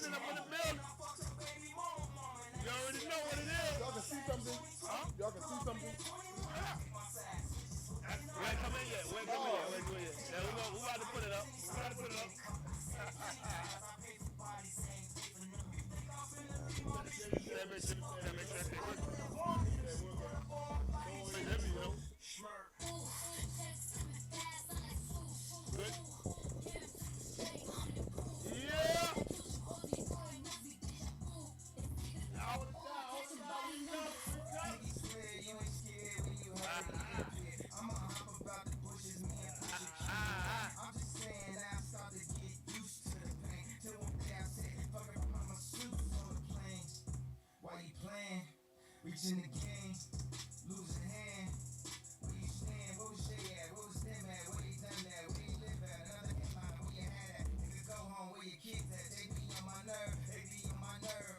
Legend up in the building. You already know what it is. Y'all can see something. Huh? Y'all can see something. We ain't come in yet. We ain't come in yet. Yeah, we about to put it up. We about to put it up. Reaching the game, losing hand. Where you stand? Where was Jay at? Where was them at? Where you done that? Where you live at? Another headline, where you had at? Nigga, go home, where your kids at? They be on my nerve, they be on my nerve.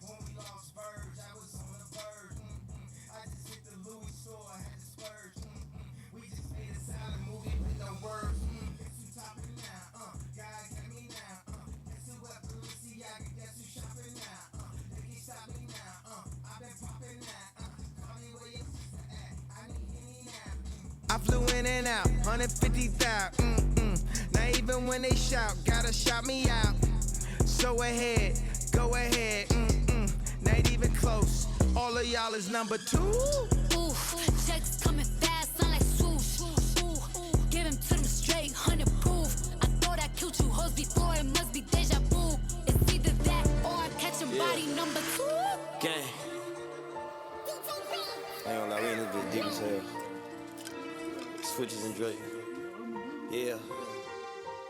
When we lost Ferg, I was on the verge. I just hit the Louis store, I had to splurge. We just made a silent movie with no words. Guess who topping now? God got me now. Guess who up to Balenciaga? Guess who shopping now? They can't stop me now. I've been popping now. Call me where your sister at. I need Henny now. I flew in and out, 150,000. Now even when they shout, gotta shout me out. So ahead, go ahead. Not even close. All of y'all is number 2. Ooh, checks coming fast, sound like swoosh. Ooh, give him to them straight, 100 proof. I thought I killed you hoes before, it must be deja vu. It's either that or I'm catching body number 2. Gang. I ain't gonna lie, we in this bit deep as hell. Switches and Drake. Yeah.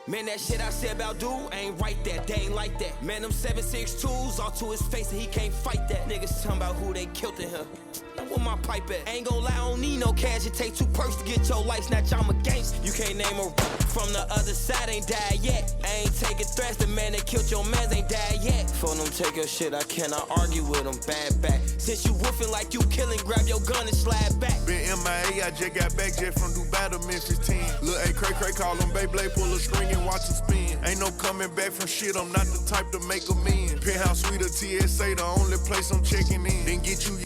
Man, that shit I said about dude ain't right that, they ain't like that. Man, them 7.62s all to his face and he can't fight that. Niggas talking about who they killed in him. Where my pipe at? Ain't gon' lie, I don't need no cash. It take 2 perks to get your life snatch. I'm a gangster. You can't name a from the other side, ain't died yet. I ain't taking threats. The man that killed your mans ain't died yet. For them take your shit, I cannot argue with them. Bad back. Since you woofing like you killing, grab your gun and slide back. Been MIA, I just got back jet from Dubai to Memphis 10. Lil' A cray call him Beyblade, pull a string and watch him spin. Ain't no coming back from shit, I'm not the type to make amends. Penthouse suite of TSA, the only place I'm checking in. Then get you.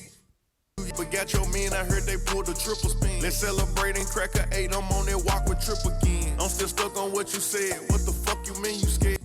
Forgot your men, I heard they pulled a triple spin. Let's celebrate and crack a 8, I'm on that walk with trip again. I'm still stuck on what you said, what the fuck you mean you scared?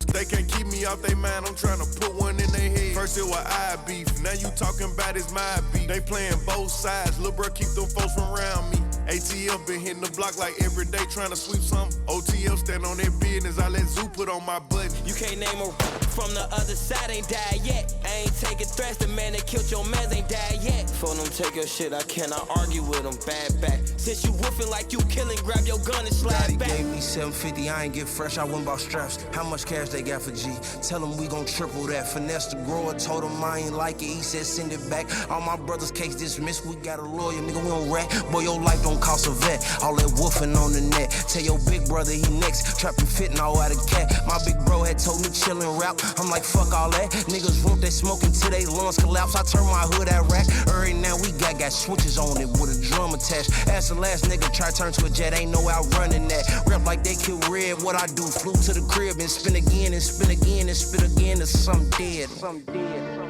They can't keep me out they mind, I'm trying to put one in their head. First it was I beef, now you talking about it's my beef. They playing both sides, lil' bro keep them folks from around me. ATF been hitting the block like every day trying to sweep something. OTF stand on their business, I let Zoo put on my button. You can't name a from the other side, ain't died yet. I ain't taking threats, the man that killed your mans ain't died yet. For them take your shit, I cannot argue with them. Bad back. Since you woofing like you killing, grab your gun and slide Daddy back. gave me 750, I ain't get fresh, I went bought straps. How much cash they got for G? Tell him we gon' triple that. Finesse the grower, told him I ain't like it, he said send it back. All my brother's case dismissed, we got a lawyer, nigga, we don't rat. Boy, your life don't cost a vet. All that woofing on the net. Tell your big brother he next, trapping fitting all out of cat. My big bro had told me chillin' rap, I'm like fuck all that. Niggas want that smoke until they lungs collapse. I turn my hood at rack. Right now we got switches on it with a drum attached. Ask the last nigga try turn to a jet, ain't no outrunning that. Rap like they kill red, what I do? Flew to the crib and spin again and spin again and spit again to some dead. Some dead.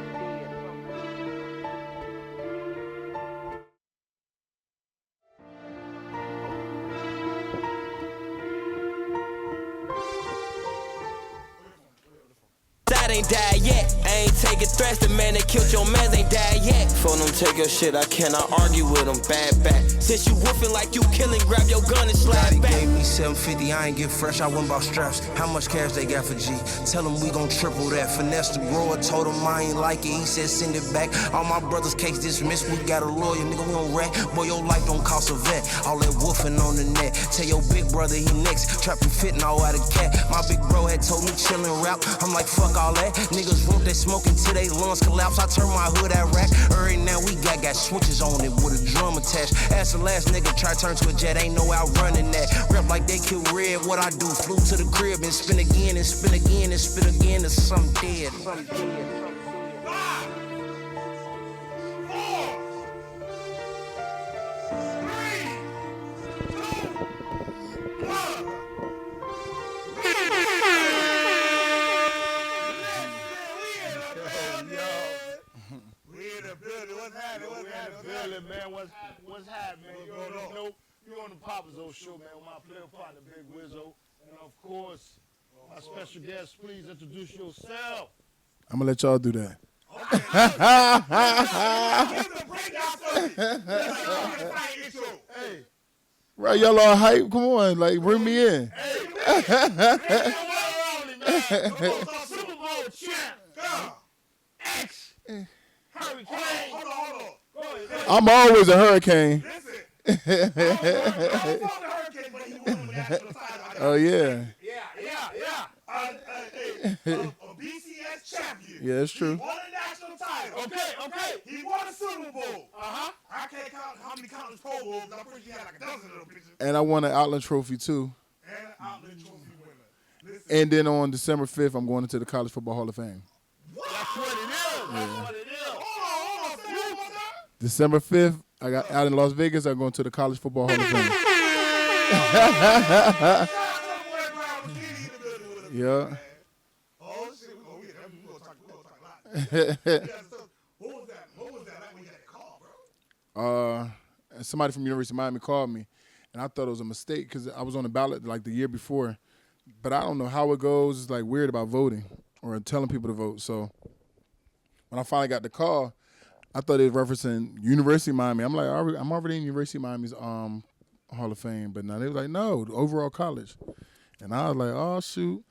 Ain't died yet. I ain't taking threats. The man that killed your mans ain't died yet. For them take your shit, I cannot argue with them. Bad back. Since you woofing like you killing, grab your gun and slide back. Gave me 750, I ain't get fresh, I went bought straps. How much cash they got for G? Tell him we gon' triple that. Finesse the grower, told him I ain't like it, he said send it back. All my brother's case dismissed, we got a lawyer, nigga, we don't rat. Boy, your life don't cost a vet. All that woofing on the net. Tell your big brother he next, trapping fitting all out of cat. My big bro had told me chillin' rap, I'm like fuck all that. Niggas want that smoke until they lungs collapse. I turn my hood at rack. Right now we got switches on it with a drum attached. Ask the last nigga try turn to a jet, ain't no outrunning that. Rap like they kill red, what I do? Flew to the crib and spin again and spin again and spin again to some dead. Some dead. good? What's happening? What's happening? Villon, man. What's happening, man? You know, you on the Papazoe show, man, with my player partner, Big Wizzo. And, of course, my special guest, please introduce yourself. I'm going to let y'all do that. Hey. Right, y'all all hype? Come on, like, bring me in. Super Bowl champ. Hurricane. Hold on. I'm always a hurricane. Oh, yeah. Yeah. A BCS champion. Yeah, that's true. He won a national title. Okay. He won a Super Bowl. I can't count how many countless Pro Bowls. I'm pretty sure he had like a dozen of them bitches. And I won an Outland Trophy, too. And an Outland Trophy winner. Listen. And then on December 5th, I'm going into the College Football Hall of Fame. That's what it is. That's what it is. Hold on. Say that one more time. December 5th, I got out in Las Vegas. I'm going to the College Football Hall of Fame. Yeah. Oh, shit. We're going to talk a lot. What was that like when you got that call, bro? Somebody from University of Miami called me, and I thought it was a mistake because I was on the ballot like the year before. But I don't know how it goes. It's like weird about voting or telling people to vote. So when I finally got the call, I thought it was referencing University of Miami. I'm like, I'm already in University of Miami's Hall of Fame. But now they were like, no, the overall college. And I was like, oh, shoot.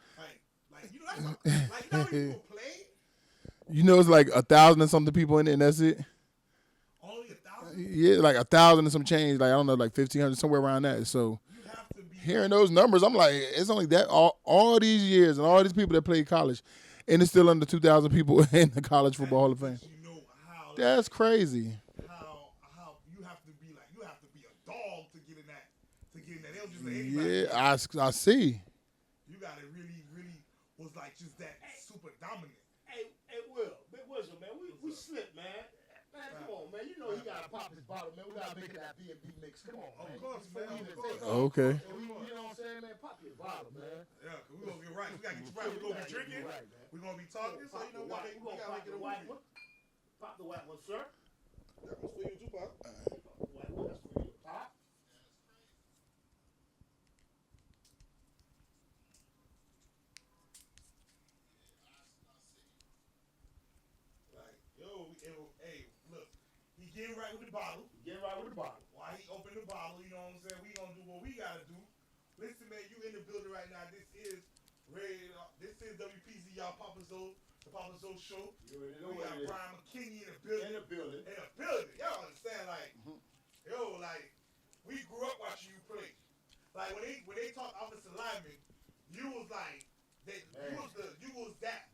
You know, it's like 1,000 and something people in it, and that's it. Only 1,000? Yeah, like 1,000 and some change. Like, I don't know, like 1,500, somewhere around that. So hearing those numbers, I'm like, it's only that all these years and all these people that played college, and it's still under 2,000 people in the College Football Hall of Fame. You know how That's crazy. How you have to be a dog to get in that. They don't just let anybody. Yeah, I see. You gotta really was like just that super dominant. Hey, Will, Big Wizzo, man, we slipped, man. Man, come on, man. You know he gotta pop his bottle, man. We gotta make it that B&B mix. Come on, man. Of course, man. Okay. You know what I'm saying, man? Pop your bottle, man. Yeah, cause we gonna get right. We gotta get you right. We gonna be drinking. We gonna be talking. So you know we gotta make it a white one. Pop the white one, sir. That one's for you too, Pop. White one, that's for you, Pop. Hey, look, he getting right with the bottle. While he open the bottle, you know what I'm saying? We gonna do what we gotta do. Listen, man, you in the building right now. This is WPZ, y'all Papazoe, the Papazoe show. We got Bryant McKinnie in the building. Y'all understand, like, we grew up watching you play. Like when they talk offensive lineman, you was like. You was that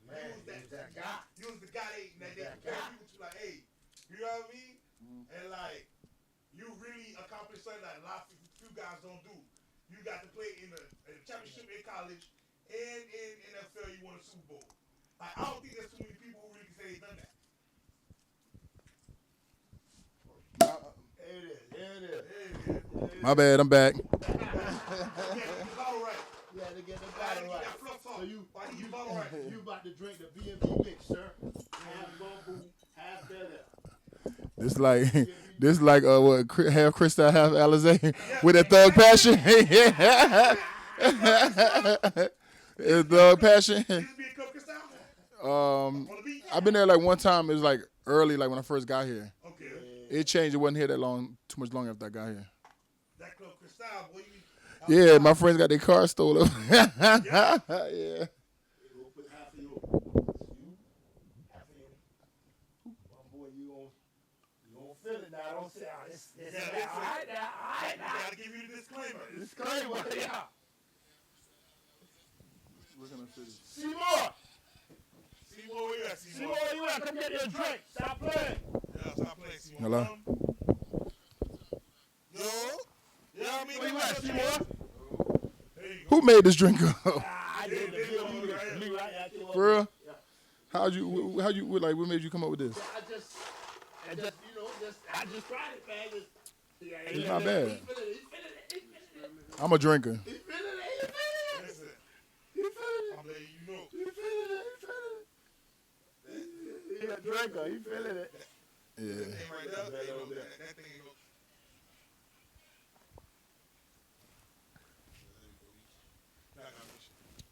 guy. You was the guy that they compare people to, like, hey, you know what I mean? And like, you really accomplished something that a lot of few guys don't do. You got to play in a championship in college and in NFL. You won a Super Bowl. Like, I don't think there's too many people who really can say they've done that. There it is. My bad, I'm back. Yeah, to get the bottle right. So you about to drink the B&B mix, sir. Half bamboo, half Bel Aire. This like what, half Cristal, half Alizé with that thug passion. It's thug passion. I've been there like one time. It was like early, like when I first got here. Okay. It changed. It wasn't here that long. Too much long after I got here. That Club Cristal, boy. Yeah, my friends got their car stolen. Yeah. We'll put half of you. Half of you. Boy, you gonna feel it now. Don't say, this all right now. I gotta give you the disclaimer. Yeah. We're gonna finish. Seymour, where you at, Seymour? Where you at? Come get your drink. Stop playing. Yeah, stop playing, Seymour. Hello? Yo? Yeah, I mean, where you at, Seymour? Who made this drink up? I did. Me, right? For real? Yeah. How you like? What made you come up with this? I just tried it, man. It's not bad. He feeling it. I'm a drinker. He feeling it. Listen. He feeling it. I'm letting you know. He feeling it. He a drinker. He feeling it. Yeah. That thing right there, that thing ain't no.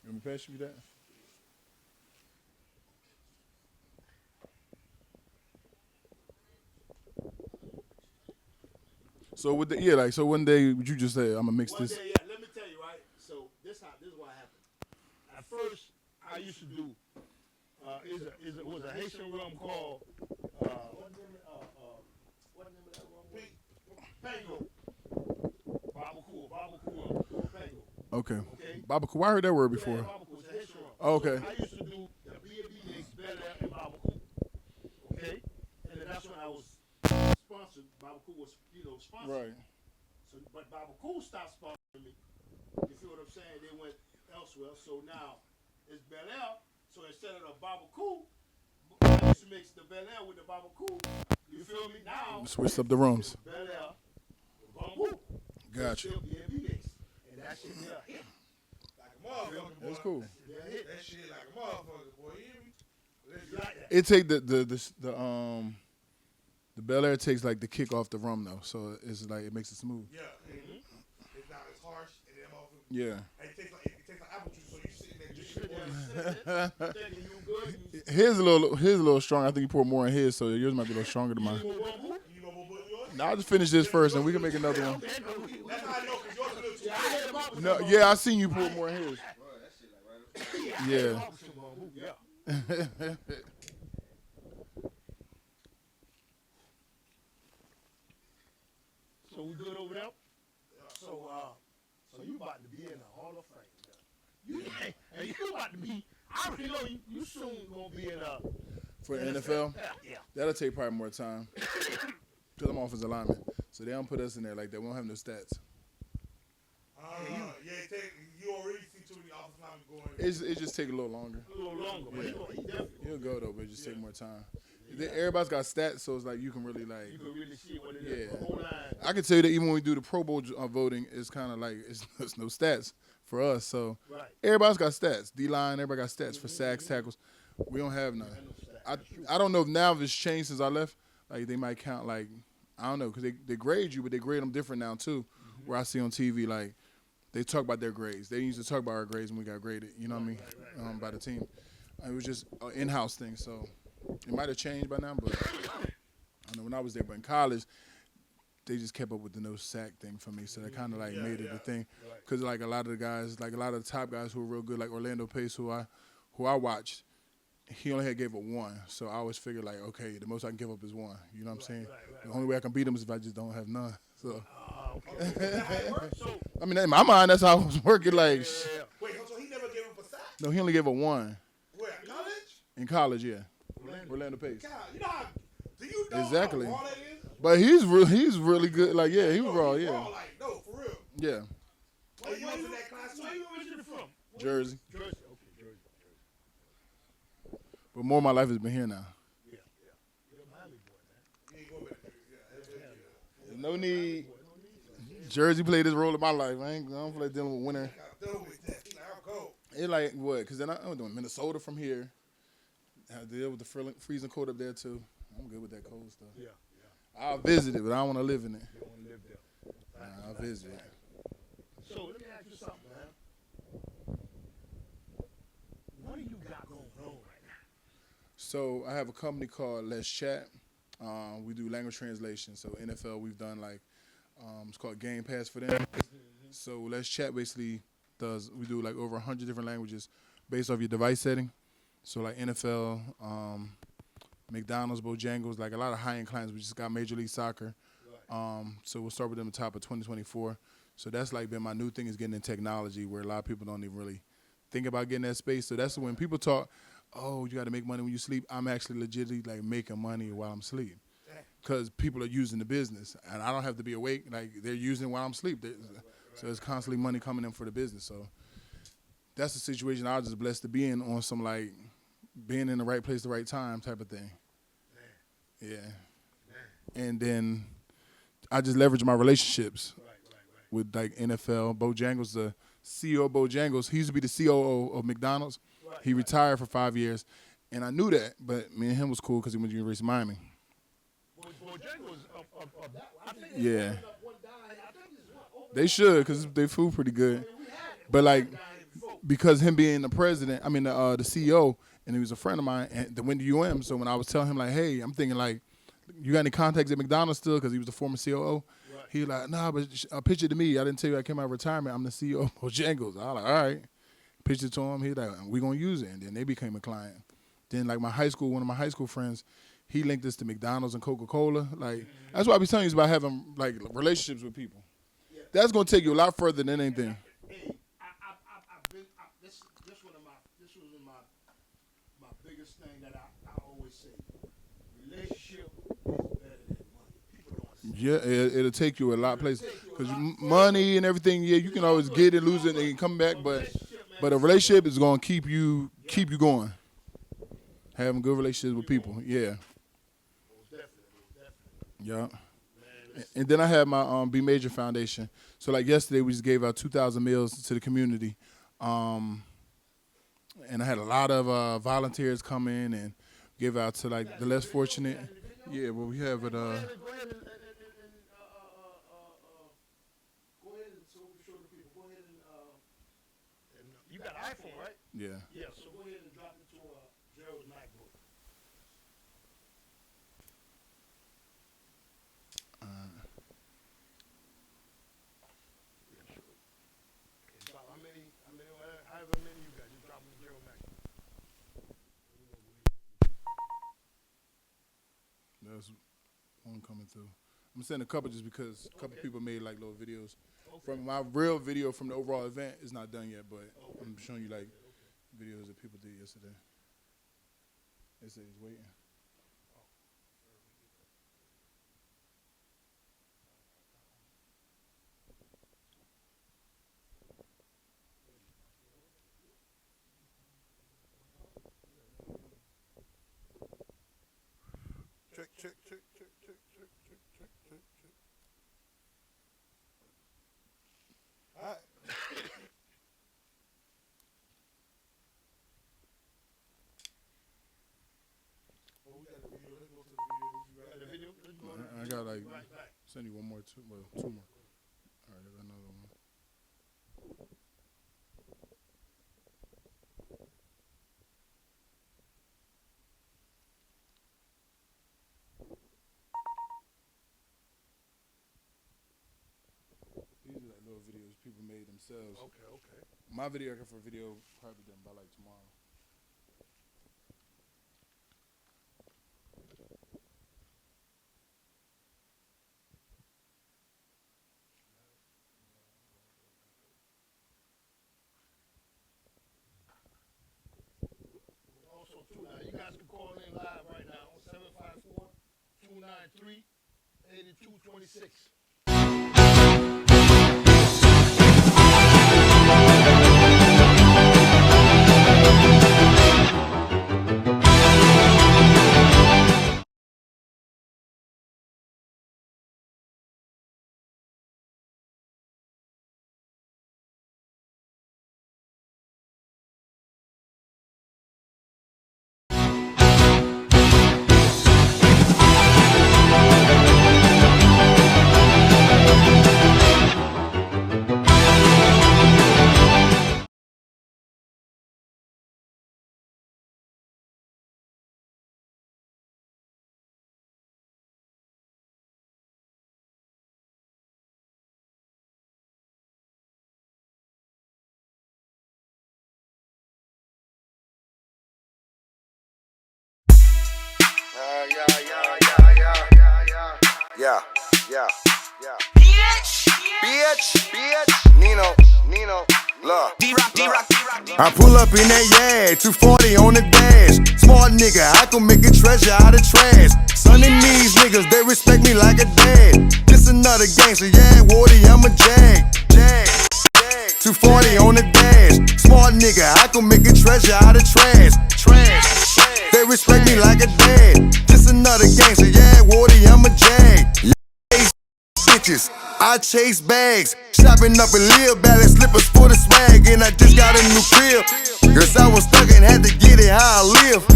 You want me to pass you that? So with the so one day would you just say I'm gonna mix One this? day, let me tell you, right? So this is what happened. At first, I used to do it was a Haitian rum called what name of that rum? Pango. Barbacoa, Pango. Okay. Barbacoa. I heard that word before. Yeah, Barbacoa is a Haitian rum. Oh, okay. So I used to do the B&B mix, Bel Aire, and Barbacoa. Okay, and then that's when I was sponsored. Barbacoa was, sponsored. Right. So, but Barbacoa stopped sponsoring me. You feel what I'm saying? They went elsewhere. So now it's Bel Aire. So instead of the Barbacoa, I used to mix the Bel Aire with the Barbacoa. You feel me? Now Switched up the rums. Bel Aire, Bamboo. Gotcha. Still B&B mix, and that shit there hit. Like a motherfucker, boy. That's cool. That shit like a motherfucker, boy. You hear me? You like that? It take the Bel Aire takes like the kick off the rum though, so it's like it makes it smooth. Yeah. It's not as harsh, and then motherfucker. Yeah. And it tastes like apple juice, so you sitting there drinking. Thinking you good. His a little strong. I think you pour more in his, so yours might be a little stronger than mine. You know what yours? Now I'll just finish this first, and we can make another one. That's how I know, because yours is a little too No, yeah, I seen you pour more in his. Yeah. So we good over there? So you about to be in the Hall of Fame. And you about to be, I already know you soon gonna be in For the NFL, yeah. that'll take probably more time. Because I'm offensive lineman. So they don't put us in there like that. We don't have no stats. You already see too many offensive linemen going. It just take a little longer. A little longer, but he definitely He'll go though, but it just take more time. Everybody's got stats, so it's like you can really like. you can really see what it is. Yeah. The whole line. I can tell you that even when we do the Pro Bowl voting, it's kind of like it's no stats for us. So Right. everybody's got stats. D-line, everybody got stats for sacks, tackles. We don't have none. I don't know if now if it's changed since I left. Like they might count like I don't know because they grade you, but they grade them different now too. Where I see on TV like they talk about their grades. They used to talk about our grades when we got graded. You know what I mean? By the team. It was just an in-house thing. So it might have changed by now, but I know when I was there. But in college, they just kept up with the no sack thing for me. So that kind of like made it a thing. Because like a lot of the guys, like a lot of the top guys who were real good, like Orlando Pace, who I watched, he only had gave up one. So I always figured like, okay, the most I can give up is one. You know what I'm saying? The only way I can beat him is if I just don't have none. So I mean, in my mind, that's how I was working. Like, Wait, so he never gave up a sack? no, he only gave up one Where, college? in college. Yeah, Orlando Pace. God, you know how, do you know Exactly. how raw that is? But he's really good. Like, yeah, he was raw. He's Yeah, raw, like, no, for real. yeah. Like, you was in that class Where too? you originally from? Jersey. Jersey. Okay, Jersey. But more of my life has been here now. Yeah. You're a Miami boy, man. You ain't going back there. Yeah. No need. Jersey played this role in my life. I don't feel like dealing with winter. Got done with that. Like, I'm cold. It like what? Because then I'm doing Minnesota from here. I have to deal with the freezing cold up there too. I'm good with that cold stuff. Yeah. I'll visit it, but I don't want to live in it. You don't want to live there. I'll visit it. So let me ask you something, man. What do you got going on right now? So I have a company called Let's Chat. We do language translation. So NFL, we've done like it's called Game Pass for them. So Let's Chat basically we do like over 100 different languages based off your device setting. So like NFL, McDonald's, Bojangles, like a lot of high-end clients. We just got Major League Soccer. So we'll start with them at the top of 2024. So that's like been my new thing is getting in technology where a lot of people don't even really think about getting that space. So that's when people talk, oh, you got to make money when you sleep. I'm actually legitimately like making money while I'm asleep because people are using the business and I don't have to be awake. Like they're using it while I'm asleep. So it's constantly money coming in for the business. So that's the situation I was just blessed to be in on some like being in the right place, the right time type of thing. Yeah. And then I just leverage my relationships with like NFL. Bojangles, the CEO of Bojangles, he used to be the COO of McDonald's. He retired for 5 years. And I knew that, but me and him was cool because he went to University of Miami. Yeah. They should, because they food pretty good. But, like, because him being the president, I mean, the CEO, and he was a friend of mine, and went to UM, so when I was telling him, like, hey, I'm thinking, like, you got any contacts at McDonald's still? Because he was the former COO. Right. He was like, nah, but pitch it to me. I didn't tell you I came out of retirement. I'm the CEO of Bojangles. I was like, all right. Pitched it to him. He like, we going to use it. And then they became a client. Then, like, one of my high school friends, he linked us to McDonald's and Coca-Cola. Like, that's what I be telling you is about having, like, relationships with people. Yeah. That's going to take you a lot further than anything. Hey, I've been, this was my biggest thing that I always say. Relationship is better than money. People don't understand. Yeah, it'll take you a lot of places. Because money and everything, yeah, you can always get it, lose it, and come back. But a relationship is going to keep you going. Having good relationships with people, yeah. Yeah. And then I have my Be Major Foundation. So, like, yesterday we just gave out 2,000 meals to the community. And I had a lot of volunteers come in and give out to, like, the less fortunate. Yeah, well, we have it. Go ahead and show the people. Go ahead and you got an iPhone, right? Yeah. Yeah, so go ahead and drop it to Gerald's MacBook. However many you got, just drop them to Gerald MacBook. There's one coming through. I'm sending a couple just because a couple people made like little videos. From my real video from the overall event is not done yet, but I'm showing you like videos that people did yesterday. They say he's waiting. Check. All right. I got like send you one more, two more. All right, I got another one. These are like little videos people made themselves. Okay. My videographer video probably done by like tomorrow. Also, too, now you guys can call in live right now on 754-293-8226. Yeah. Bitch. Nino, look. I pull up in that yard, 240 on the dash. Smart nigga, I can make a treasure out of trash. Son and these niggas, they respect me like a dad. This another gangster, yeah, Wardy, I'm a jag. 240 on the dash. Smart nigga, I can make a treasure out of trash. They respect me like a dad. This another gangster, yeah, Wardy, I'm a jag. Bitches, I chase bags, shopping up in Lil Ballin, slippers for the swag, and I just got a new crib. Cause I was stuck and had to get it how I live.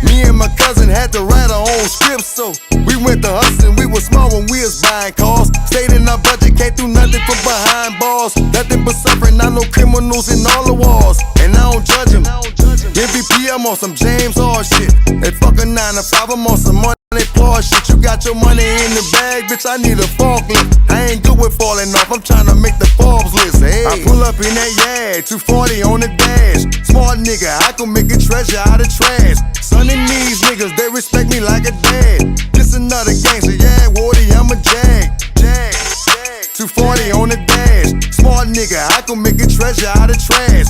Me and my cousin had to write our own scripts, so we went to hustling. We was small when we was buying cars. Stayed in our budget, can't do nothing from behind bars. Nothing but suffering, I know criminals in all the walls, and I don't judge them. MVP, I'm on some James Hard shit. They fuck a 9 to 5, I'm on some money. Applause shit, you got your money in the bag, bitch. I need a forklift. I ain't good with falling off, I'm tryna make the Forbes list. Hey, I pull up in that yard, 240 on the dash. Smart nigga, I can make a treasure out of trash. Son and these niggas, they respect me like a dad. This another gangster, yeah, Wardy, I'm a jag. 240 on the dash. Smart nigga, I can make a treasure out of trash.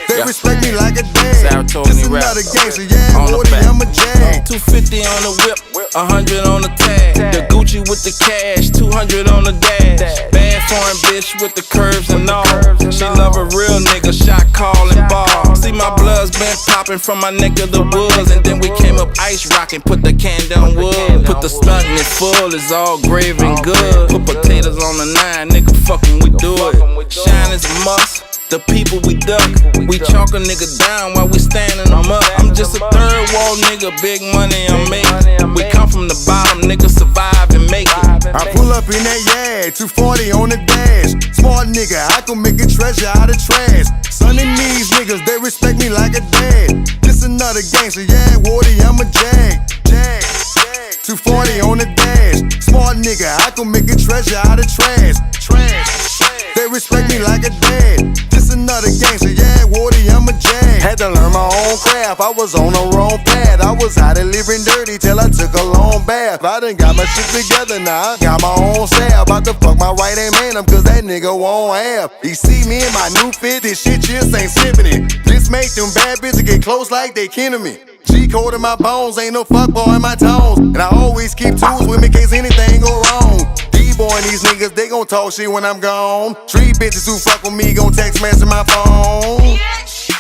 They respect me like a dad. This another gangster, yeah, Wardy, I'm a jag. 250 on the whip, 100 on the tag. The Gucci with the cash, 200 on the dash. Bad foreign bitch with the curves and all. She love a real nigga, shot call and ball. See my blood's been popping from my neck of the woods, and then we came up ice rockin', put the can down wood. Put the stunt in it full, it's all gravy and good. Put potatoes on the 9, nigga, fuckin' we do it. Shine is a must. The people we duck, we chalk a nigga down while we standing them up. I'm just a third wall nigga, big money I'm making. We come from the bottom, nigga, survive and make it. I pull up in that yard, 240 on the dash. Smart nigga, I can make a treasure out of trash. Son and these niggas, they respect me like a dad. This another gangster, yeah, Wardy, I'm a jag. 240 on the dash. Smart nigga, I can make a treasure out of trash. They respect me like a dad. This another gangster, yeah, Wardy, I'm a jag. Had to learn my own craft, I was on the wrong path. I was out of living dirty till I took a long bath. I done got my shit together now, I got my own staff. About to fuck my right hand man up, cause that nigga won't have. He see me in my new fit, this shit just ain't sipping it. This make them bad bitches get close like they kin to me. G-code in my bones, ain't no fuckboy in my tones. And I always keep tools with me in case anything go wrong. D-boy and these niggas, they gon' talk shit when I'm gone. 3 bitches who fuck with me gon' text message my phone.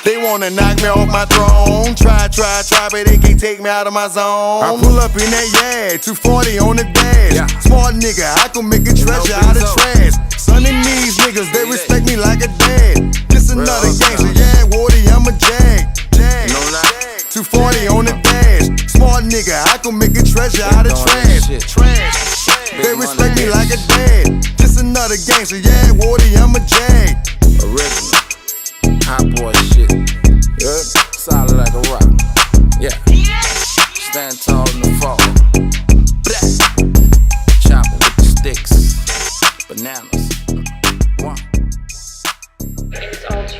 They wanna knock me off my throne. Try, but they can't take me out of my zone. I pull up in that yard, 240 on the dash. Smart nigga, I can make a treasure out of trash. Son and these niggas, they respect me like a dad. This another gangster, yeah, Wardy, I'm a jag. 240 on the dash. Smart nigga, I can make a treasure out of trash. They respect me like a dad. This another gangster, yeah, Wardy, I'm a jag. Original, hot boy shit. Yeah, solid like a rock. Yeah, stand tall in the fall. Blah. Chopper with the sticks, bananas. One. It's all to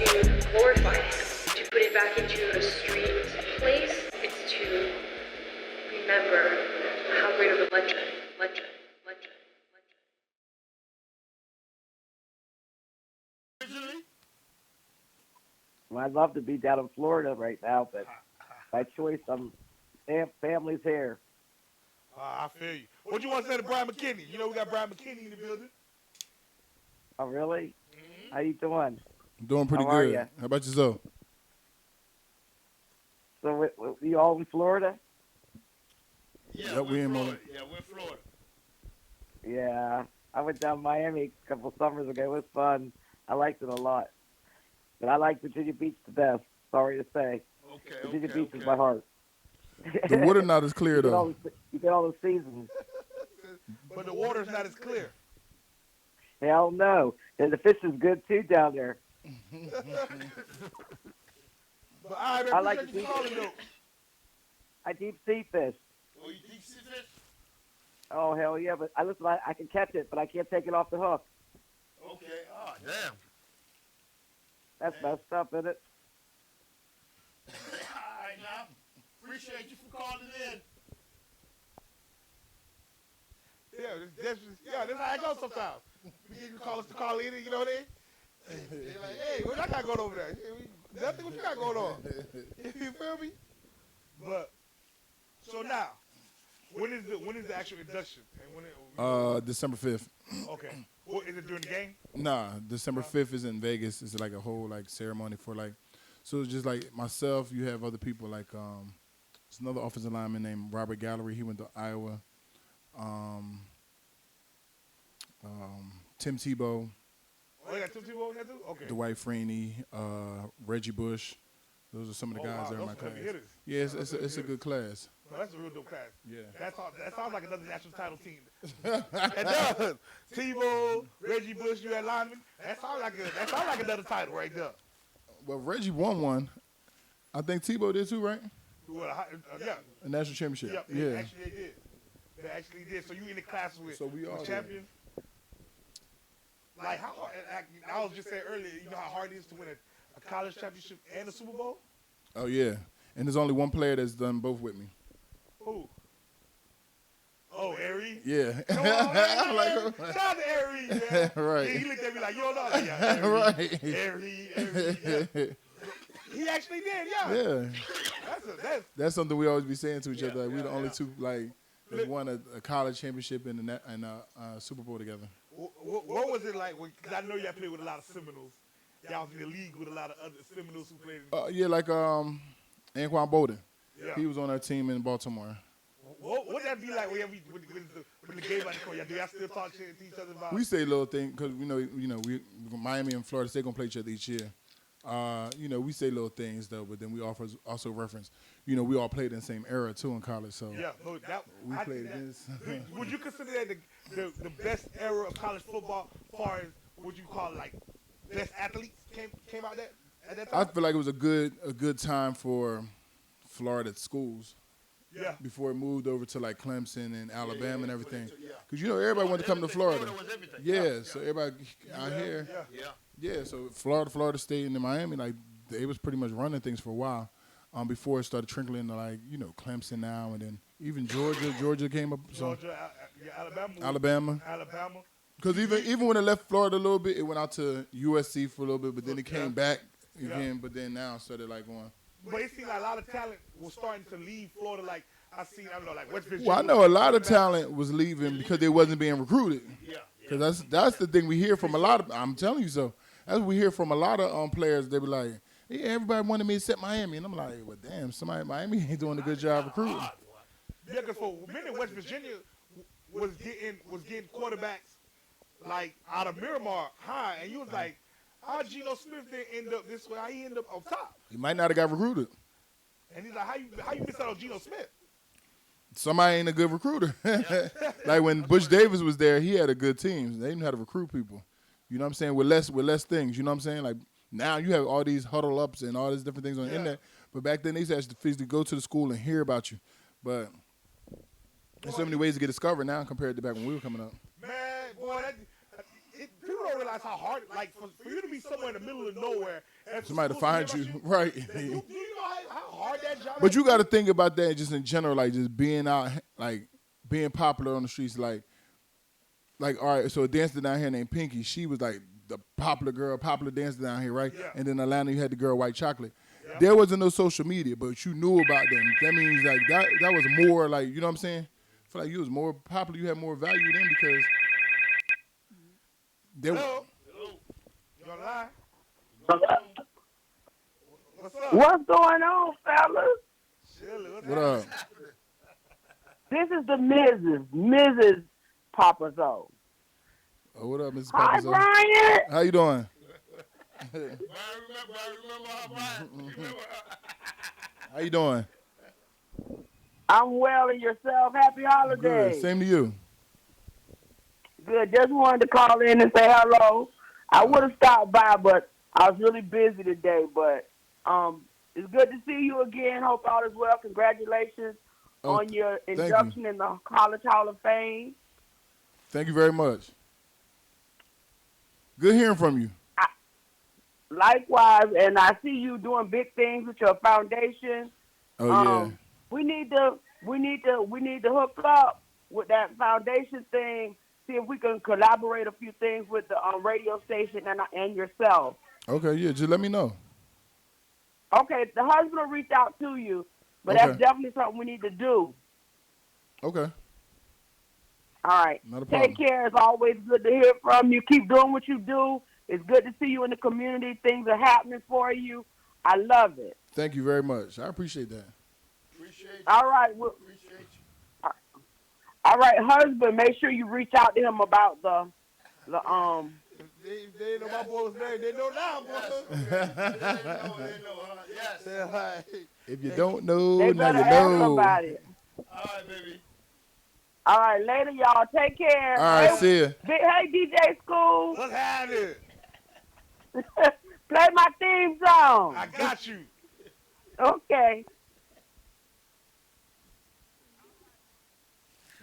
glorify it, to put it back into a street place. It's to remember how great of a legend. Well, I'd love to be down in Florida right now, but by choice, I'm family's here. I feel you. What you want to say to Bryant McKinnie? You know we got Bryant McKinnie in the building. Oh, really? How you doing? I'm doing pretty How are good. ya? How about yourself? So, you all in Florida? Yeah, Yep, we in Florida. Yeah, we're in Florida. Yeah. I went down to Miami a couple summers ago. It was fun. I liked it a lot. But I like Virginia Beach the best. Sorry to say. Virginia Beach is my heart. The water not as clear, though. You get all the seasons. But the water's not as clear. Hell no. And the fish is good, too, down there. But I like appreciate you calling, though. I deep sea fish. Oh, you deep sea fish? Oh, hell yeah. But I can catch it, but I can't take it off the hook. Okay. Oh, damn. That's messed up, isn't it? All right, now. Appreciate you for calling in. That's how it goes sometimes. You call us to call in, you know what I mean? They're like, hey, what I got going over there? Nothing, what you got going on? You feel me? But, so now, when is the actual induction? And December 5th. Okay. Well, is it during the game? Nah, December 5th is in Vegas. It's like a whole like ceremony for like, so it's just like myself. You have other people like there's another offensive lineman named Robert Gallery. He went to Iowa. Tim Tebow. Oh, you got Tim Tebow in there too? Okay. Dwight Freeney, Reggie Bush, Those are some of the guys that are in my class. Hitters. Yeah, it's a good class. No, that's a real dope class. Yeah. That sounds like another national title team. It does. Tebow, Reggie Bush, you at lineman. That sounds like another title right there. Well, Reggie won one. I think Tebow did too, right? Yeah. A national championship. Yep, Yeah. Actually, they did. They actually did. So you in the class with we all champions? Like how hard? I was just saying earlier. You know how hard it is to win a college championship and a Super Bowl. Oh yeah, and there's only one player that's done both with me. Who? Oh, Ari? Yeah. Come on, man. Shout out to Ari, man. Right. He looked at me like, you don't know that. Yeah, Right. Ari. He actually did, yeah. Yeah. That's something we always be saying to each other. Like, we're the only two that won a college championship and a Super Bowl together. What was it like? Because I know y'all played with a lot of Seminoles. Y'all was in the league with a lot of other Seminoles who played. Yeah, like Anquan Bolden. Yeah. He was on our team in Baltimore. What that be like when the game out the court? Do y'all still talk shit to each other about? We say little things because we Miami and Florida State gonna play each other each year. We say little things though, but then we also reference. We all played in the same era too in college, so yeah, we played against. Would you consider that the best era of college football, as far as would you call it, like best athletes came out at that time? I feel like it was a good time for Florida schools. Yeah. Before it moved over to like Clemson and Alabama and everything, because everybody wanted to come to Florida. Yeah, so everybody out here. Yeah, so Florida State, and then Miami, like they was pretty much running things for a while, before it started trickling to like Clemson now, and then even Georgia came up. So Alabama. Because even when it left Florida a little bit, it went out to USC for a little bit, but then it came back again. But then now it started like going. But it seemed like a lot of talent was starting to leave Florida. Like I don't know, like West Virginia. Well, I know a lot of talent was leaving because they wasn't being recruited. Yeah. Because that's the thing we hear from a lot of. I'm telling you so. That's what we hear from a lot of players. They be like, "Yeah, everybody wanted me except Miami," and I'm like, "Well, damn, Miami ain't doing a good job recruiting." Yeah, because for a minute, West Virginia was getting quarterbacks like out of Miramar High, and you was like, how Geno Smith didn't end up this way? How he ended up on top? He might not have got recruited. And he's like, how you miss out on Geno Smith? Somebody ain't a good recruiter. Like when Butch Davis was there, he had a good team. They didn't know how to recruit people. You know what I'm saying? With less things. You know what I'm saying? Like now you have all these huddle ups and all these different things on the internet. But back then they used to actually physically go to the school and hear about you. But there's so many ways to get discovered now compared to back when we were coming up. Man, boy, people don't realize how hard, like, for you to be somewhere in the middle of nowhere. And somebody to find you, right. Do you know how hard that job is? But you got to think about that just in general, like just being out, like being popular on the streets. Like all right, so a dancer down here named Pinky, she was like the popular dancer down here, right? Yeah. And then Atlanta, you had the girl White Chocolate. Yeah. There wasn't no social media, but you knew about them. That means like that was more like, you know what I'm saying? I feel like you was more popular, you had more value then because Hello? You gonna lie? What's up? What's going on, fellas? What up? This is the Mrs. Papazoe. Oh, what up, Mrs. Hi, Papazoe? Brian. How you doing? I remember how Brian. How you doing? I'm well, and yourself? Happy holidays. Good. Same to you. Good. Just wanted to call in and say hello. I would have stopped by, but I was really busy today. But it's good to see you again. Hope all is well. Congratulations on your induction in the College Hall of Fame. Thank you very much. Good hearing from you. Likewise, and I see you doing big things with your foundation. Oh yeah. We need to hook up with that foundation thing. See if we can collaborate a few things with the radio station and yourself. Okay, yeah, just let me know. Okay, the husband will reach out to you, but that's definitely something we need to do. Okay. All right. Not a problem. Take care. It's always good to hear from you. Keep doing what you do. It's good to see you in the community. Things are happening for you. I love it. Thank you very much. I appreciate that. Appreciate you. All right. Appreciate you. All right, husband, make sure you reach out to him about the they know my boy was married. They know now, boy. They know. Yes. Right. If you don't know, They now better you ask know. somebody. All right, baby. All right, later, y'all. Take care. All right, see ya. Hey, DJ School. What's happening? Play my theme song. I got you. Okay.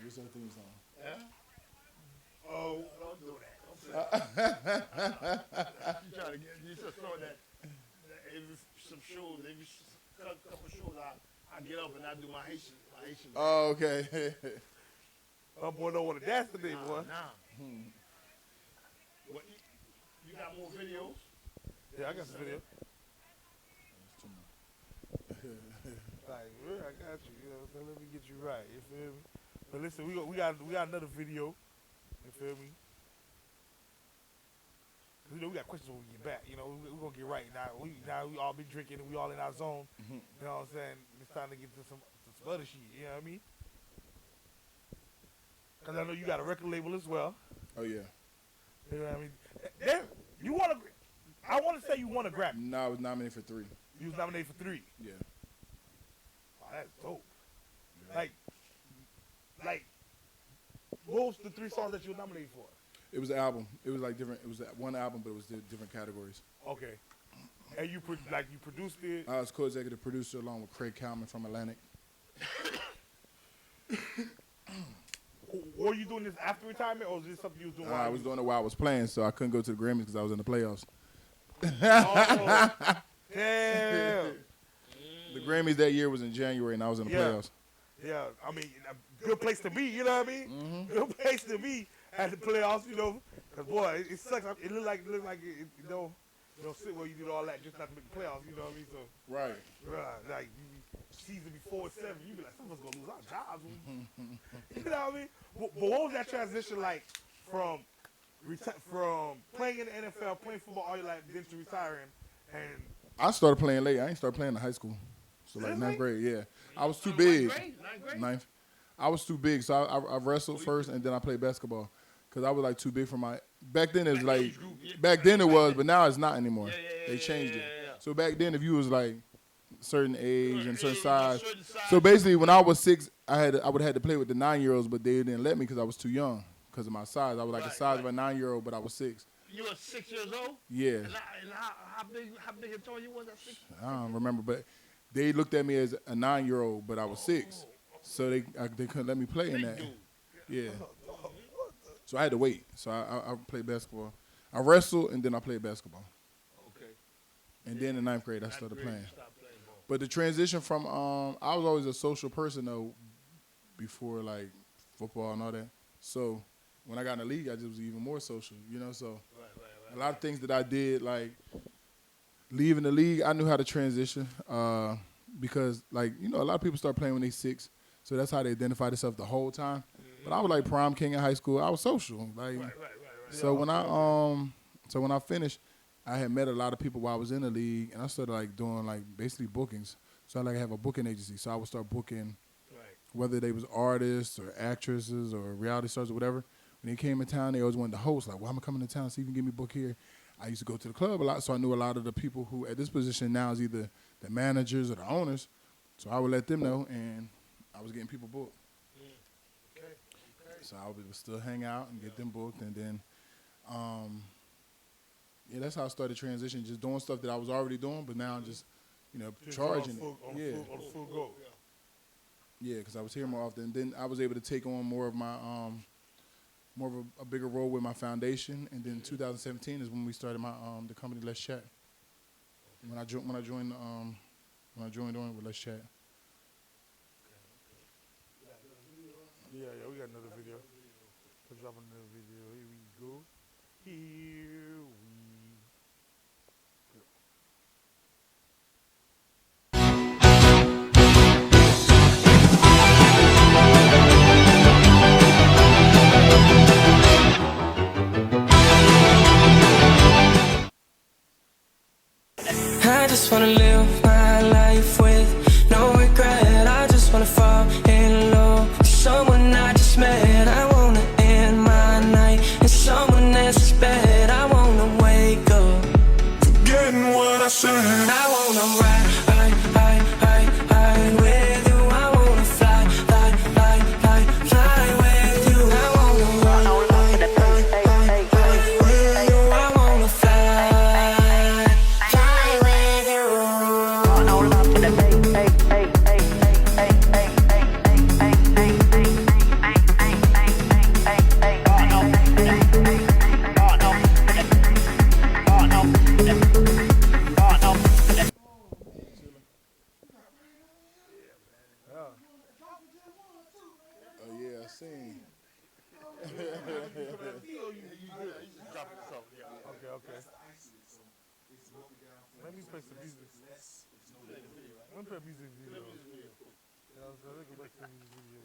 What's that theme song? Oh, don't do that. You trying to get you just throwing that every some shows, every couple shows I get up and I do my Haitian. Oh, okay. My boy don't want to dance today, boy. Hmm. What, you got more videos? Yeah, I got some videos. Like, yeah, I got you. You know what I'm saying? Let me get you right. You feel me? But listen, we got another video. You feel me? You know, we got questions when we get back. You know, we're gonna get right now. We all been drinking and we all in our zone. You know what I'm saying? It's time to get to some other shit. You know what I mean? Cause I know you got a record label as well. Oh yeah. You know what I mean? There, you want to? I want to say you won a Grammy. No, I was nominated for 3. You was nominated for 3. Yeah. Wow, that's dope. Yeah. Like, what was the 3 songs that you were nominated for? It was an album. It was like different. It was one album, but it was different categories. Okay. And you produced it? I was co-executive producer along with Craig Kalman from Atlantic. Were you doing this after retirement, or was this something you was doing? I was doing it while I was playing, so I couldn't go to the Grammys because I was in the playoffs. Oh, damn. The Grammys that year was in January, and I was in the playoffs. Yeah, I mean, a good place to be, you know what I mean? Mm-hmm. Good place to be at the playoffs, you know, because, boy, it sucks. It look like it don't sit where you did all that just not to make the playoffs, you know what I mean? So, right. Like, season before 7, you be like, someone's going to lose our jobs. You know what I mean? But what was that transition like from playing in the NFL, playing football all your life, then to retiring? And I started playing late. I ain't started playing in high school. So like 9th grade, yeah. I was too big. 9th. I was too big, so I wrestled first, and then I played basketball because I was like too big for my. Back then it was like, back then it was, but now it's not anymore. They changed it. So back then, if you was like certain age and certain size, so basically when I was 6, I would have had to play with the 9-year-olds, but they didn't let me because I was too young because of my size. I was like the size of a 9-year-old, but I was 6. You were 6 years old? Yeah. And how big and tall you was at 6? I don't remember, but they looked at me as a 9-year-old, but I was 6. So they couldn't let me play in that. Yeah. So I had to wait. So I played basketball. I wrestled, and then I played basketball. Okay. And then in 9th grade, I started playing. But the transition from, I was always a social person, though, before, like, football and all that. So when I got in the league, I just was even more social, you know? So a lot of things that I did, like, leaving the league, I knew how to transition because, like, you know, a lot of people start playing when they're 6. So that's how they identify themselves the whole time. But I was like prom king in high school. I was social. Like, so when I finished, I had met a lot of people while I was in the league, and I started like doing like basically bookings. So I like have a booking agency. So I would start booking, whether they was artists or actresses or reality stars or whatever. When they came in town, they always wanted to host. Like, well, I'm coming to town, so you can get me booked here. I used to go to the club a lot, so I knew a lot of the people who at this position now is either the managers or the owners. So I would let them know, and I was getting people booked. So I would still hang out and get them booked, and then, yeah, that's how I started transitioning, just doing stuff that I was already doing, but now just, you know, charging it. On full go. Yeah, because I was here more often. Then I was able to take on more of my, more of a bigger role with my foundation, and then 2017 is when we started my the company Let's Chat. When I joined on with Let's Chat. Yeah, we got another video. Let's drop another video. Here we go. Here we go. I just wanna live my life with no regret. I just wanna fall in love with someone I just met. I wanna end my night in someone else's bed. I wanna Clip music video. Yeah, let's go back to the music video.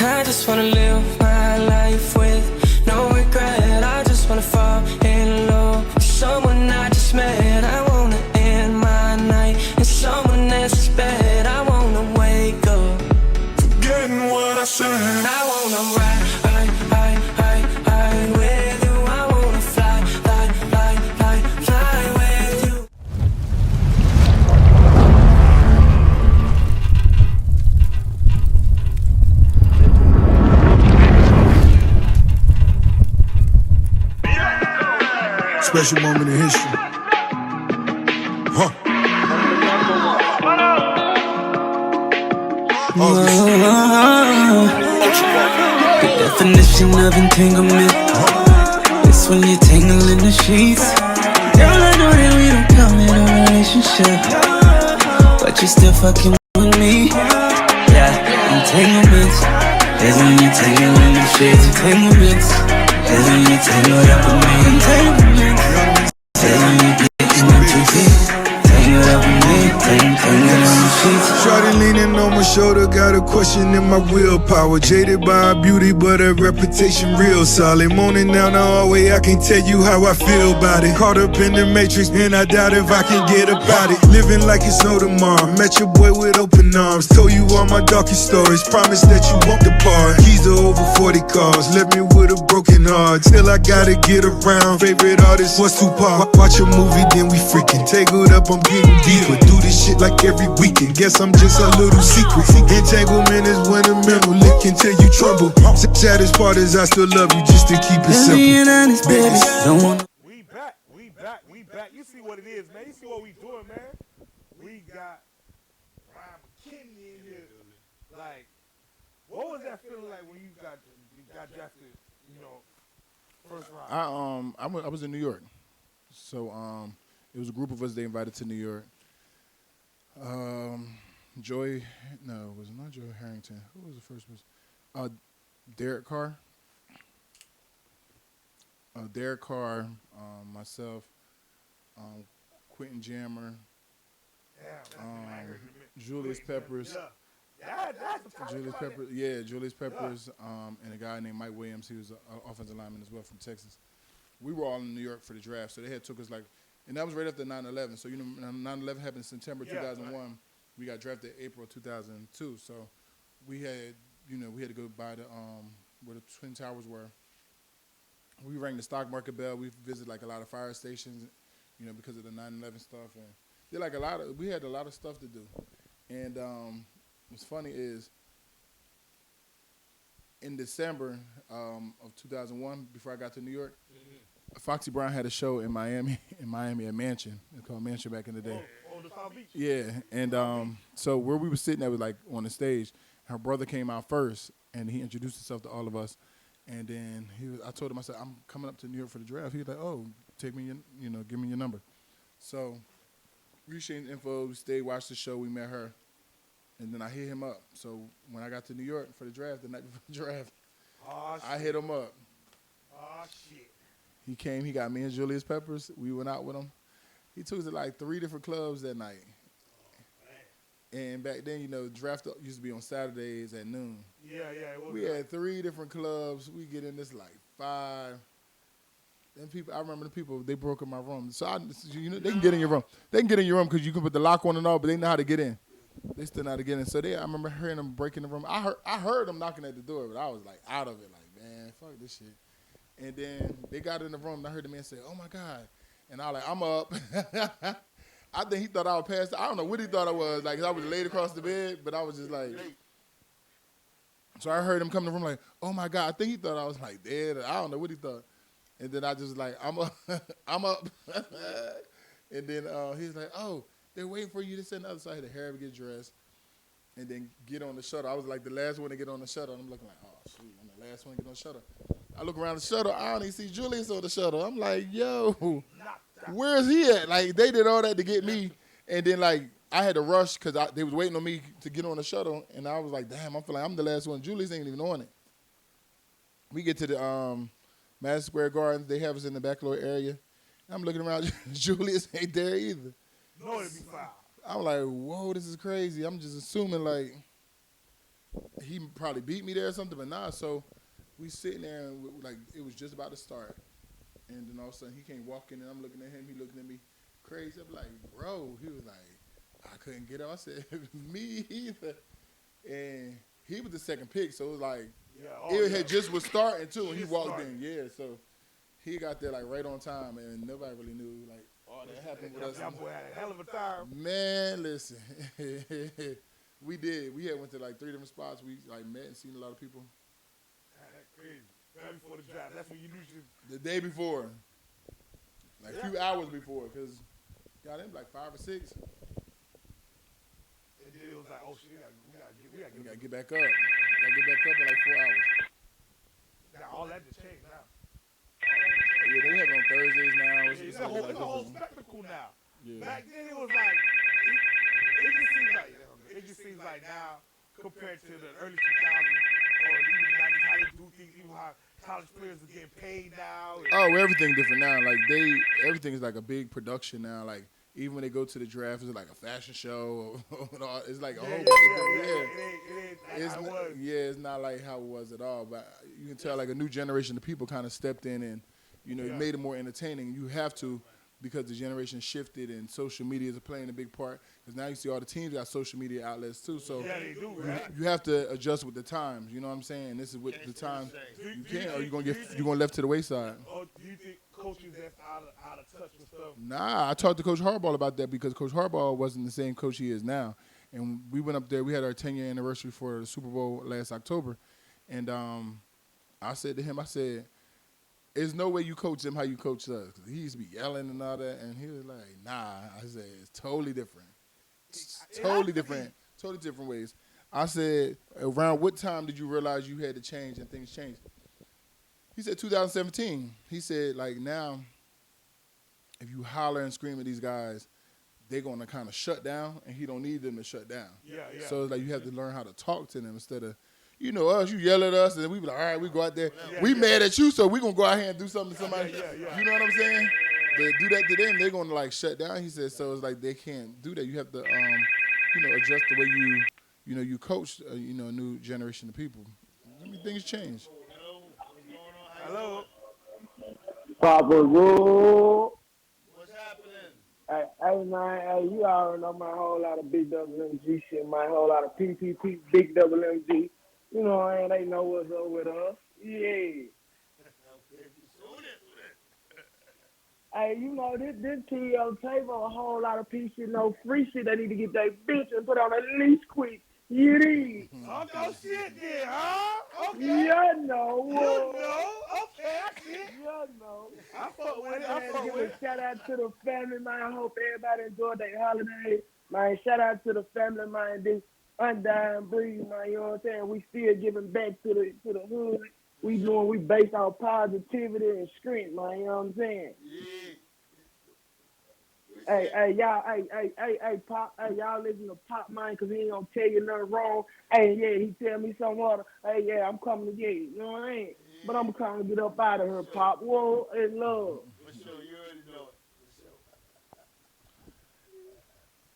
I just wanna live my life with no regret. I just wanna fall in love with someone I just met. I wanna end my night in someone else's bed. I wanna wake up forgetting what I said. I wanna ride with you. I wanna fly with you. Special moment in history. Huh. The definition of entanglement. It's when you tangle in the sheets. Girl, I know that we don't come in a relationship, but you still fucking with me. Yeah, entanglements. It's when you tangle in the sheets. Entanglements. It's when you tangle up with me. Entanglements. It's when you get in my TV. Tangle up with me. Tangle in the sheets. Shorty leaning on my shoulder, got a question in my willpower. Jaded by her beauty, but her reputation real solid. Moaning down the hallway, I can't tell you how I feel about it. Caught up in the matrix, and I doubt if I can get about it. Living like it's no tomorrow. Met your boy with open arms. Told you all my darkest stories. Promise that you won't depart. Keys to over 40 cars. Left me with a broken heart. Still I gotta get around. Favorite artist was Tupac. Watch a movie, then we freaking tangled up. I'm getting deeper. Do this shit like every weekend. Guess I'm just a little secret. Entanglement is when a mental lick can tell you trouble. Saddest part is I still love you just to keep it simple. We back. You see what it is, man. You see what we doing, man. We got Bryant McKinnie in here. Like, what was that feeling like when you got drafted? You know, first round. I was in New York, so it was a group of us they invited to New York. Joy, no, it was not Joy Harrington. Who was the first person? Derek Carr. Derek Carr, myself, Quentin Jammer, Julius Peppers. Julius Peppers, Julius Peppers, and a guy named Mike Williams. He was an offensive lineman as well from Texas. We were all in New York for the draft, so they had took us like, and that was right after 9/11. So 9/11 happened in September 2001. We got drafted April 2002. So we had, we had to go by the where the Twin Towers were. We rang the stock market bell. We visited like a lot of fire stations, because of the 9/11 stuff, and did like we had a lot of stuff to do. And what's funny is in December of 2001, before I got to New York, Foxy Brown had a show in Miami at Mansion. It's called Mansion back in the day. On the South Beach. Yeah, and so where we were sitting at was like on the stage. Her brother came out first, and he introduced himself to all of us. And then I told him, I said, I'm coming up to New York for the draft. He was like, oh, take me, give me your number. So we exchanged info. We stayed, watched the show. We met her, and then I hit him up. So when I got to New York for the draft, the night before the draft, I hit him up. Oh shit. He came. He got me and Julius Peppers. We went out with him. He took us to like 3 different clubs that night. And back then, draft used to be on Saturdays at noon. Yeah. We had 3 different clubs. We get in this like 5. Then people, I remember the people, they broke in my room. So they can get in your room. They can get in your room because you can put the lock on and all, but they know how to get in. They still know how to get in. So I remember hearing them breaking the room. I heard them knocking at the door, but I was like out of it. Like, man, fuck this shit. And then they got in the room, and I heard the man say, oh my God. And I was like, I'm up. I think he thought I was past. I don't know what he thought I was. Like, I was laid across the bed, but I was just like. So I heard him come in the room like, oh my God. I think he thought I was like dead. I don't know what he thought. And then I just like, I'm up. I'm up. And then he's like, oh, they're waiting for you to send the other side. I had to hurry up and get dressed and then get on the shuttle. I was like the last one to get on the shuttle. And I'm looking like, oh, shoot, I'm the last one to get on the shuttle. I look around the shuttle. I don't even see Julius on the shuttle. I'm like, yo, where's he at? Like, they did all that to get me. And then, like, I had to rush because they was waiting on me to get on the shuttle. And I was like, damn, I feel like I'm the last one. Julius ain't even on it. We get to the Madison Square Garden. They have us in the baccalaureate area. I'm looking around, Julius ain't there either. No, it'd be foul. I'm like, whoa, this is crazy. I'm just assuming like he probably beat me there or something, but nah. So we sitting there and like it was just about to start, and then all of a sudden he came walking, and I'm looking at him. He looking at me crazy. I'm like, bro. He was like, I couldn't get up. I said, me either. And he was the second pick, so it was like it had just was starting too, and he walked in. Yeah, so he got there like right on time, and nobody really knew like all that happened with us. That boy had a hell of a time. Man, listen, we did. We had went to like 3 different spots. We like met and seen a lot of people. That's crazy. Right before the draft, that's when you knew you. The day before, like a few hours before, because got in like 5 or 6. And then it was like, oh shit, we gotta get back up. Gotta get back up in like 4 hours. Now all that just changed now. Yeah, they have it on Thursdays now. It's a whole spectacle now. Yeah. Back then it was like, it just seems like now compared to the early 2000s or even the 90s, how they do things, even how college players are getting paid now. Oh, everything different now. Like everything is like a big production now. Like even when they go to the draft, it's like a fashion show. It's like a whole bunch of things. It's not like how it was at all. But you can tell like a new generation of people kind of stepped in and made it more entertaining. You have to, because the generation shifted and social media is playing a big part. Because now you see all the teams got social media outlets too. So they do, right? you have to adjust with the times. You know what I'm saying? This is with the times. You can't, or you're gonna left to the wayside. Or do you think coaches that's out of touch with stuff? Nah, I talked to Coach Harbaugh about that because Coach Harbaugh wasn't the same coach he is now. And we went up there. We had our 10-year anniversary for the Super Bowl last October. And I said to him, I said, there's no way you coach him how you coach us. Because he used to be yelling and all that. And he was like, nah. I said, it's totally different. Totally different ways. I said, around what time did you realize you had to change and things changed? He said 2017. He said, like, now, if you holler and scream at these guys, they're going to kind of shut down, and he don't need them to shut down. Yeah. So it's like you have to learn how to talk to them instead of, us, you yell at us, and we be like, all right, we go out there. We mad at you, so we going to go out here and do something to somebody. You know what I'm saying? But do that to them, they're going to, like, shut down. He said, so it's like they can't do that. You have to, adjust the way you coach, a new generation of people. I mean, things change. Hello. Papazoe. What's happening? Hey, man, you already know my whole lot of big WMG shit, my whole lot of PPP, big WMG. You know, and they know what's up with us. Yeah. Hey, this TO table, a whole lot of piece shit, no free shit. They need to get their bitch and put on at least quick. You need. Oh, shit, yeah, huh? Okay. Yeah, no. Okay, I see it. Yeah, no. I fuck with it. Shout out to the family, man. I hope everybody enjoyed their holiday. Man, shout out to the family, man. This undying breed, man. You know what I'm saying? We still giving back to the hood. We based on positivity and strength, man. You know what I'm saying? Yeah. Hey, y'all, hey, Pop, hey, y'all listen to Pop, man, because he ain't gonna tell you nothing wrong. Hey, yeah, he tell me something other. Hey, yeah, I'm coming to get you. You know what I mean? But I'm trying to get up out of here, Pop. Whoa, and love. For sure, you already know it.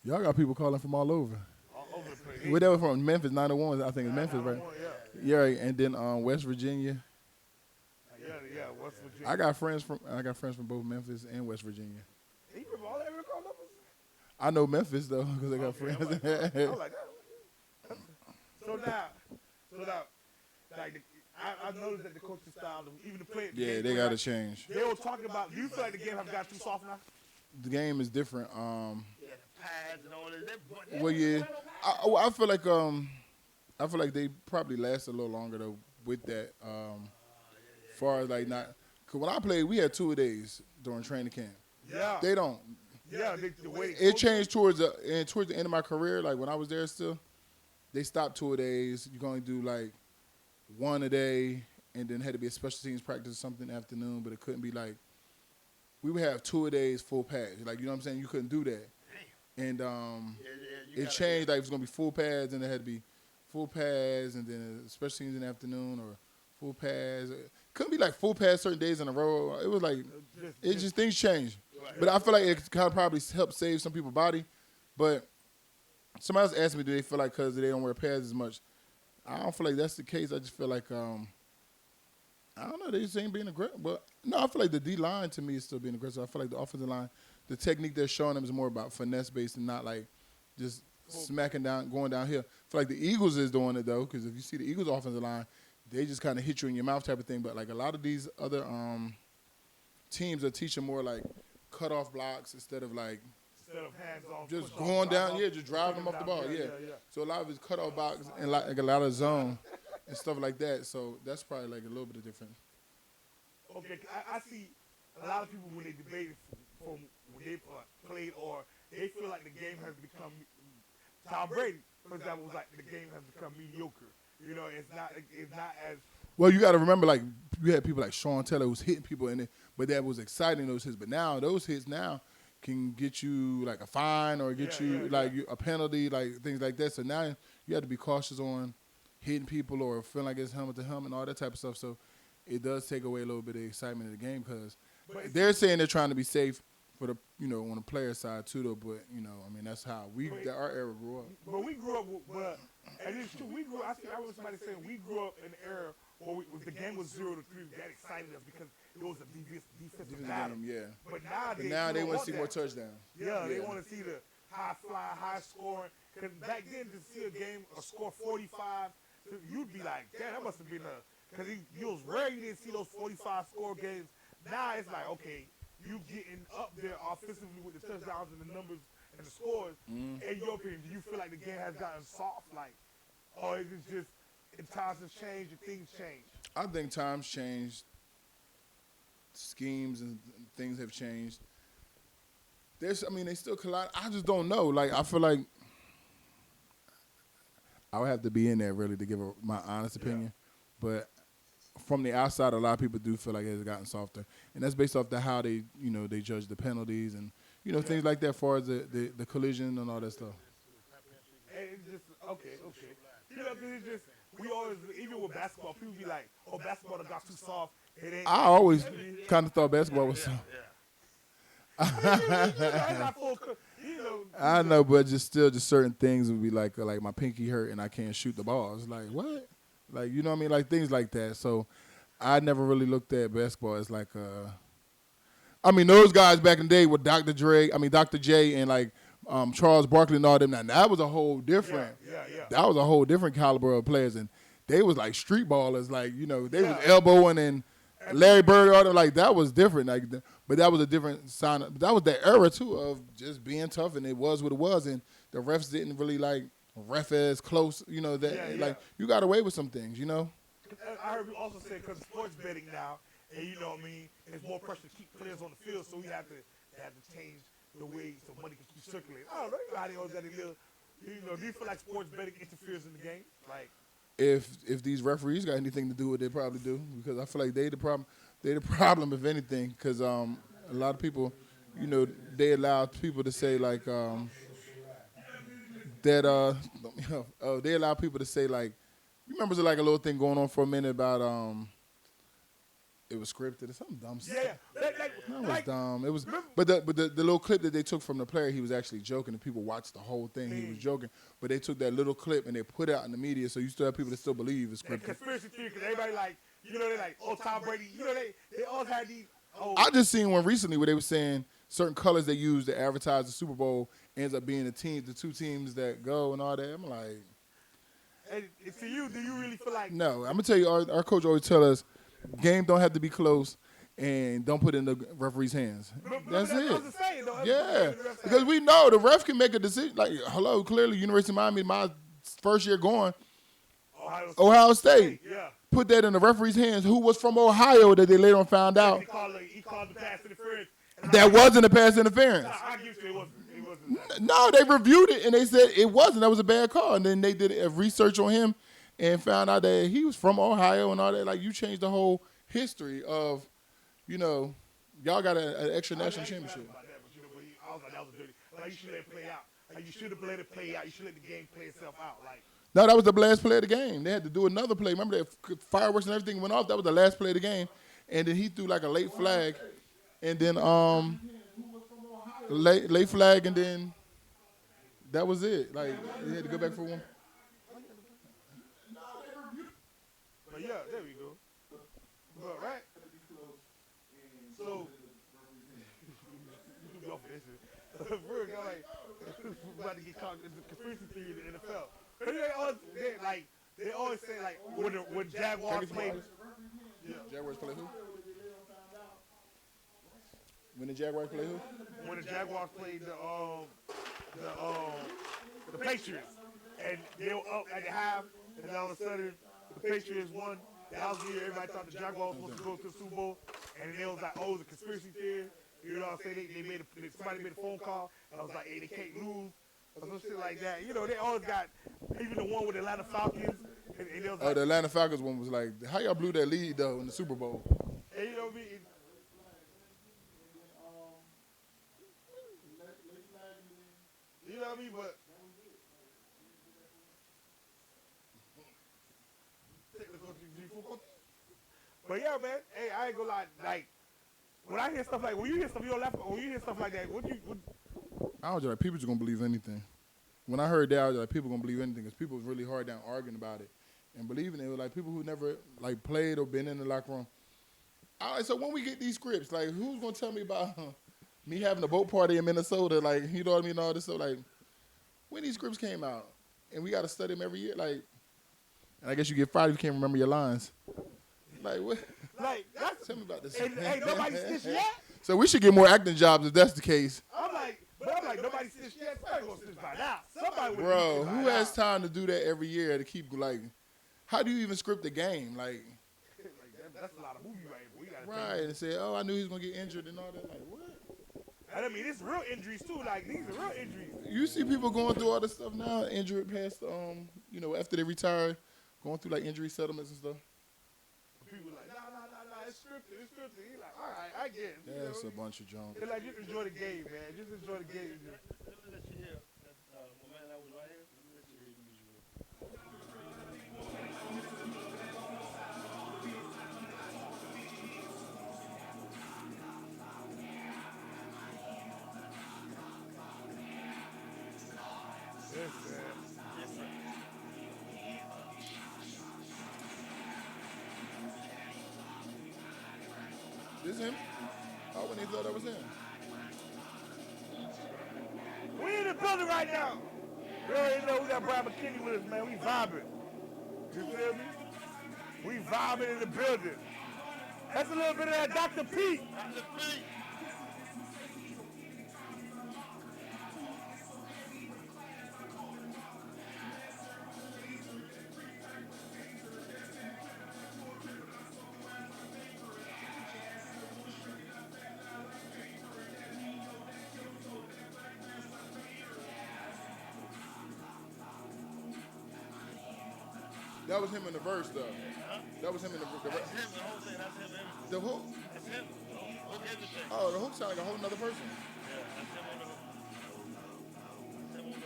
Y'all got people calling from all over. All over the place. Where they were from? Memphis, 901, I think it's Memphis, right? Yeah, right. And then West Virginia. Yeah, West Virginia. I got friends from both Memphis and West Virginia. He from all that record numbers? I know Memphis though because I got friends. I'm like that. So now, like I noticed that the coaching style, even the players. Yeah, they got to change. They were talking about. Do you feel like the game has got too soft now? The game is different. Yeah, the pads and all that. Well, yeah, I feel like they probably last a little longer though with that. Far as like not, cause when I played, we had 2 days during training camp. Yeah. They don't. Yeah, the way it changed towards the end of my career. Like when I was there still, they stopped 2 days. You're going to do like 1 a day, and then had to be a special teams practice or something in the afternoon. But it couldn't be like, we would have 2 a days full pads. Like, you know what I'm saying? You couldn't do that. And it changed. Like it was going to be full pads, and it had to be full pads, and then special teams in the afternoon or full pads. Couldn't be like full pads certain days in a row. It was like, things changed. But I feel like it kind of probably helps save some people's body. But somebody else asked me, do they feel like because they don't wear pads as much? I don't feel like that's the case. I just feel like, I don't know, they just ain't being aggressive. But no, I feel like the D-line to me is still being aggressive. I feel like the offensive line, the technique they're showing them is more about finesse-based and not like just smacking down, going downhill. I feel like the Eagles is doing it, though, because if you see the Eagles offensive line, they just kind of hit you in your mouth type of thing. But like a lot of these other teams are teaching more like cut-off blocks instead of like hands-on, just going down, just driving them off the ball, So a lot of it's cut-off blocks and like a lot of zone and stuff like that. So that's probably like a little bit of different. Okay, I see a lot of people when they debate from when they played or they feel like the game has become Tom Brady, for example, was like the game has become mediocre. You know, it's not as well. You got to remember, like you had people like Sean Taylor who's hitting people in it, but that was exciting those hits. But now those hits now can get you like a fine or get you a penalty, like things like that. So now you have to be cautious on hitting people or feeling like it's helmet to helmet and all that type of stuff. So it does take away a little bit of the excitement of the game because they're saying they're trying to be safe for the on the player side too, though. But I mean that's how our era grew up. But we grew up, and it's true. We grew. I remember somebody saying we grew up in an era where the game was 0-3. That excited us because it was a defensive battle. Yeah. But now they want to see more touchdowns. Yeah, they want to see the high flying, high scoring. Because back then, to see a score 45, you'd be like, damn, that must have been because it was rare you didn't see those 45 score games. Now it's like, okay, you getting up there offensively with the touchdowns and the numbers and the scores. In your opinion, do you feel like the game has gotten soft, or is it just times have changed and things change? I think times changed, schemes and things have changed. They still collide. I just don't know. Like I feel like I would have to be in there really to give my honest opinion, but from the outside, a lot of people do feel like it has gotten softer, and that's based off how they, they judge the penalties and things like that, as far as the collision and all that stuff. And it's just okay. Cause it's just we always, even with basketball, people be like, "Oh, basketball done got too soft." I always kind of thought basketball was soft. I know, but just certain things would be like my pinky hurt and I can't shoot the ball. It's like what? Like, you know what I mean? Like things like that. So I never really looked at basketball as like those guys back in the day with Dr. J and like Charles Barkley and all them. Now that was a whole different that was a whole different caliber of players, and they was like street ballers, like, they was elbowing and Larry Bird, all that, like that was different. Like but that was a different sign. That was the era too of just being tough, and it was what it was, and the refs didn't really like ref as close, like you got away with some things, I heard you also say because sports betting now, and there's more pressure to keep players on the field, so we have to change the way so money can keep circulating. I don't know, how they always got to live. Do you feel like sports betting interferes in the game? Like, if these referees got anything to do with it, they probably do, because I feel like they the problem. They the problem if anything, because a lot of people, they allow people to say like they allow people to say like, you remember like a little thing going on for a minute about it was scripted or something dumb stuff. That was dumb. It was, but the little clip that they took from the player, he was actually joking, and people watched the whole thing. He was joking, but they took that little clip and they put it out in the media, so you still have people that still believe it's scripted. Conspiracy theory, because everybody like, they're like, oh, Tom Brady, they all had these. Oh. I just seen one recently where they were saying certain colors they use to advertise the Super Bowl ends up being the two teams that go and all that. I'm like, and to you, do you really feel like? No, I'm gonna tell you, our coach always tell us, game don't have to be close, and don't put it in the referee's hands. That's it. Yeah, because we know the ref can make a decision. Like, hello, clearly, University of Miami, my first year going, Ohio State. Yeah. Put that in the referee's hands, who was from Ohio, that they later on found out. He called the pass interference. That wasn't a pass interference. I give you it wasn't. No, they reviewed it, and they said it wasn't. That was a bad call. And then they did a research on him and found out that he was from Ohio and all that. Like, you changed the whole history of, y'all got an extra national championship. I was like, that was dirty. Like, you should let it play out. Like, you should have let it play out. You should let the game play itself out. Like, no, that was the last play of the game. They had to do another play. Remember that fireworks and everything went off? That was the last play of the game. And then he threw like a late flag. And then lay flag, and then that was it. Like, you had to go back for one. But yeah, there we go. But right. So, go for this shit. Ferg, I'm like, about to get caught in the conspiracy theory in the NFL. But they always say like when Jaguars played. Yeah. Jaguars play who? When the Jaguars play who? When the Jaguars played the Patriots, and they were up at the half, and all of a sudden the Patriots won. That was the year everybody thought the Jaguars was supposed to go to the Super Bowl, and it was like, oh, it was a conspiracy theory. You know what I'm saying? Somebody made a phone call, and I was like, hey, they can't lose, or some shit like that. You know, they always got, even the one with the Atlanta Falcons. And it was like, The Atlanta Falcons one was like, how y'all blew that lead, though, in the Super Bowl? And you know what I mean? You know what I mean? But yeah, man. Hey, I ain't gonna lie. Like, when I hear stuff like, when you hear stuff, you don't laugh. When you hear stuff like that, I was like, people just gonna believe anything. When I heard that, I was like, people gonna believe anything, because people was really hard down arguing about it and believing it. Was like people who never like played or been in the locker room. So when we get these scripts, like, who's gonna tell me about me having a boat party in Minnesota? Like, you know what I mean? All this stuff. Like, when these scripts came out, and we got to study them every year. Like, and I guess you get fired if you can't remember your lines. Like, what? Like, tell me about this. Ain't nobody snitched yet? So we should get more acting jobs if that's the case. I'm like, nobody snitched yet. Somebody gonna snitch by now. Somebody would. Bro, who has time to do that every year to keep, like, how do you even script a game? Like that's a lot of movie right. And say, oh, I knew he was gonna get injured and all that. Like, what? I mean, it's real injuries too. Like, these are real injuries. You see people going through all this stuff now, injured past, you know, after they retire, going through like injury settlements and stuff. People like, nah, it's scripted. He's like, all right, I get it. That's a bunch of junk. They're like, just enjoy the game, man. Just enjoy the game. Let me let you hear that my man that was right here. Let me let you hear the music. This him? I wouldn't even thought that was him. We in the building right now. You already know we got Bryant McKinnie with us, man. We vibing. You feel me? We vibing in the building. That's a little bit of that Dr. Pete. Dr. Pete. That was him in the verse, though. That was him in the verse. That's him, the whole thing. That's him. The hook? That's him. Look at everything. Oh, the hook sound like a whole nother person. Yeah, that's him on the hook.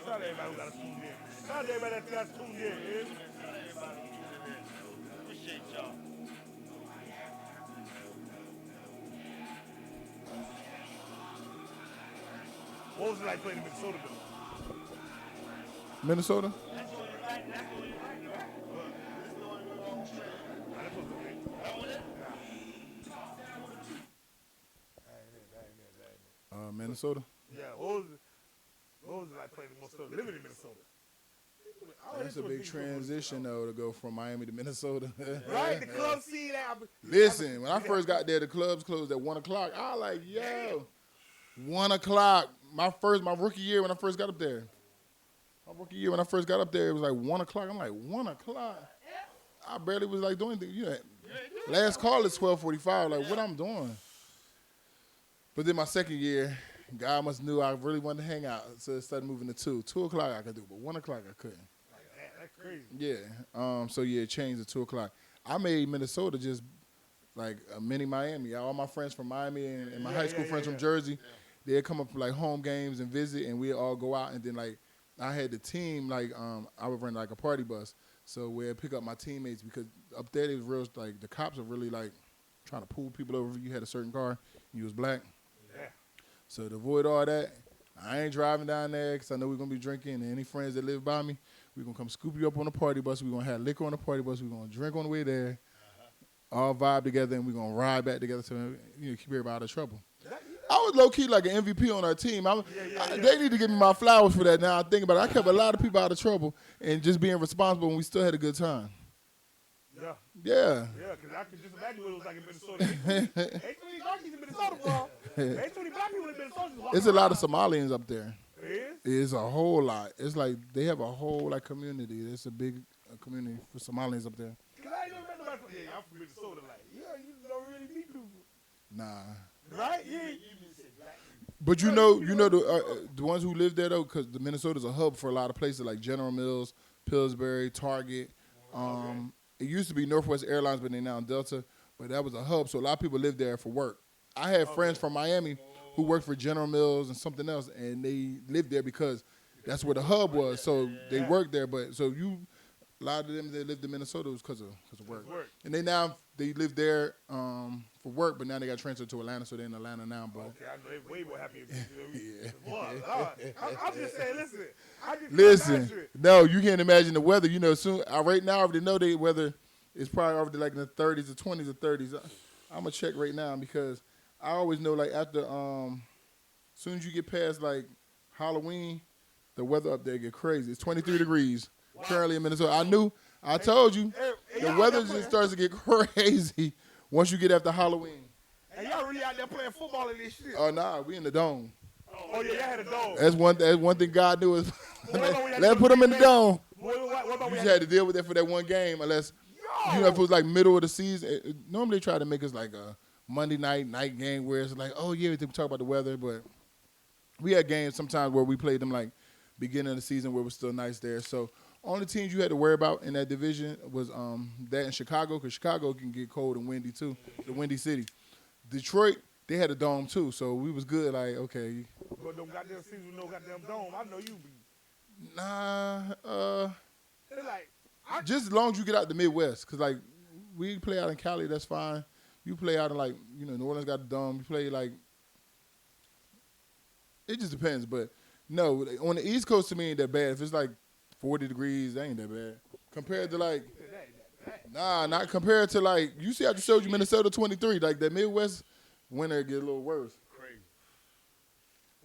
Shout out to everybody who got us tuned in. Shout out to everybody that got us tuned in. Shout out to everybody who tuned in. Appreciate y'all. What was it like playing in Minnesota, though? Minnesota? That's what you like. That's what you like. This is the only one on the train. That's what it is. That one it? Minnesota? Yeah, what was it like playing in Minnesota, living in Minnesota? That's a big transition, though, to go from Miami to Minnesota. Right? The club scene. Listen, when I first got there, the clubs closed at 1 o'clock. I was like, yo, 1 o'clock. My rookie year when I first got up there. My rookie year when I first got up there, it was like 1 o'clock. I'm like, 1 o'clock? I barely was like doing anything. You know, last call is 12:45. Like, what I'm doing? But then my second year, God must knew I really wanted to hang out, so it started moving to 2. 2 o'clock I could do, but 1 o'clock I couldn't. That's crazy. Yeah. So yeah, it changed to 2 o'clock. I made Minnesota just like a mini Miami. All my friends from Miami and my high school friends from Jersey, they'd come up for like home games and visit, and we'd all go out. And then like I had the team, like I would run like a party bus, so we'd pick up my teammates, because up there it was real, like the cops are really like trying to pull people over if you had a certain car and you was black. Yeah. So to avoid all that, I ain't driving down there because I know we're going to be drinking. And any friends that live by me, we're going to come scoop you up on the party bus. We're going to have liquor on the party bus. We're going to drink on the way there, all vibe together, and we're going to ride back together to keep everybody out of trouble. I was low-key like an MVP on our team. They need to give me my flowers for that now. I think about it. I kept a lot of people out of trouble and just being responsible, and we still had a good time. Yeah. Yeah. Yeah, because I could just imagine what it was like in Minnesota. Ain't too many darkies in Minnesota, bro. Ain't too many black people in Minnesota. It's a lot of Somalians up there. It is? It's a whole lot. It's like they have a whole community. It's a big community for Somalians up there. Because I ain't never met nobody from here. I'm from Minnesota. Like, yeah, you don't really meet people. Nah. Right? Yeah. But you know the ones who live there though, because the Minnesota's a hub for a lot of places like General Mills, Pillsbury, Target. It used to be Northwest Airlines, but they now Delta. But that was a hub, so a lot of people lived there for work. I had friends from Miami who worked for General Mills and something else, and they lived there because that's where the hub was. So they worked there. But a lot of them that lived in Minnesota was because of work. And they live there for work, but now they got transferred to Atlanta, so they're in Atlanta now. But okay, I know they're way more happy. I'm just saying, listen. No, you can't imagine the weather. Soon right now I already know the weather is probably already like in the 30s or 20s or 30s. I'm gonna check right now because I always know like after soon as you get past like Halloween, the weather up there get crazy. It's 23 degrees currently in Minnesota. I told you the weather just starts to get crazy once you get after Halloween. And y'all really out there playing football in this shit? Oh nah, we in the dome. Oh yeah, y'all had a dome. That's one thing God knew is let's put them in the dome. You just had to deal with that for that one game unless if it was like middle of the season. Normally they try to make us like a Monday night game where it's like, oh yeah, we talk about the weather, but we had games sometimes where we played them like beginning of the season where it was still nice there. So only teams you had to worry about in that division was that in Chicago, because Chicago can get cold and windy too, the windy city. Detroit, they had a dome too, so we was good. Like okay, but them goddamn cities with no goddamn dome, I know you be. Nah, They're like just as long as you get out the Midwest, because like we play out in Cali, that's fine. You play out in like New Orleans got a dome. You play like it just depends, but no, on the East Coast to me ain't that bad. If it's like 40 degrees, that ain't that bad. Compared to like, not compared to like, you see I just showed you Minnesota 23. Like that Midwest winter get a little worse. Crazy.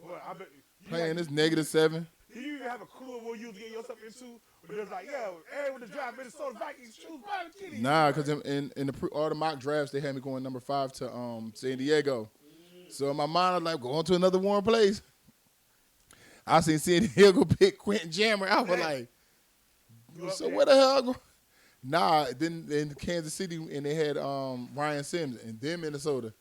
Well, I bet playing this -7. Do you even have a clue of what you was getting yourself into? But it's like, yo, everyone to drive Minnesota Vikings choose Bryant McKinnie. Nah, because in all the mock drafts, they had me going number 5 to San Diego. So in my mind, I was like, going to another warm place. I seen San Diego pick Quentin Jammer. I was like, so where the hell? Nah, then in Kansas City, and they had Ryan Sims, and then Minnesota.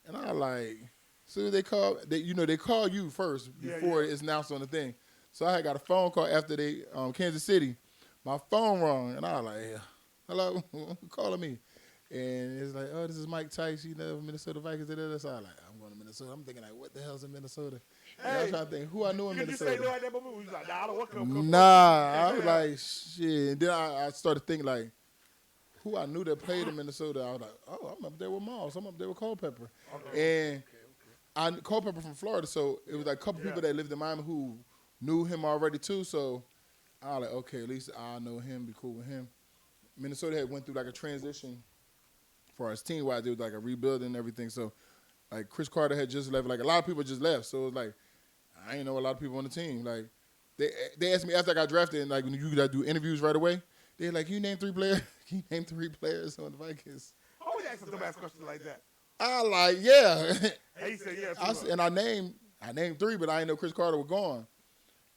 And I was like, so they call you first before it's announced on the thing. So I had got a phone call after they Kansas City. My phone rang, and I was like, hello, who calling me? And it's like, oh, this is Mike Tice, Minnesota Vikings. So I was like, I'm going to Minnesota. I'm thinking like, what the hell's in Minnesota? And I was trying to think who I knew in Minnesota. You say no at that moment? You was like, nah, I don't want to come. Nah, I was like, shit. And then I started thinking like, who I knew that played in Minnesota. I was like, oh, I'm up there with Moss. I'm up there with Culpepper. And I Culpepper from Florida, so it was like a couple people that lived in Miami who knew him already too. So I was like, okay, at least I know him, be cool with him. Minnesota had went through like a transition for us team-wise. It was like a rebuilding and everything. So like Chris Carter had just left. Like a lot of people just left. So it was like, I ain't know a lot of people on the team. Like they asked me after I got drafted, and like when you got to do interviews right away, they're like, you name 3 players? Can you name 3 players on the Vikings? I always ask a dumbass question like that. I like, yeah. And he said, yeah. And I named 3, but I didn't know Chris Carter was gone.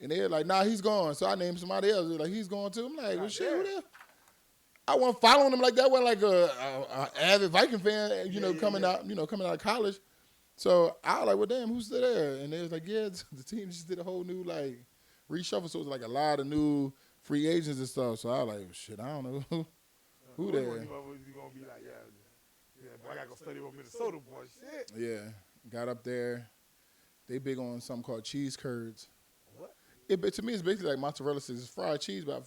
And they're like, nah, he's gone. So I named somebody else. They're like, he's gone too. I'm like, well, shit, who the? I wasn't following him like that. I wasn't like a avid Viking fan, coming out of college. So I was like, well, damn, who's still there? And they was like, yeah, the team just did a whole new like reshuffle. So it was like a lot of new free agents and stuff. So I was like, shit, I don't know who there. You gonna be like, yeah, boy, I gotta go study with Minnesota, boy. Shit. Yeah, got up there. They big on something called cheese curds. What? To me, it's basically like mozzarella sticks. It's fried cheese, but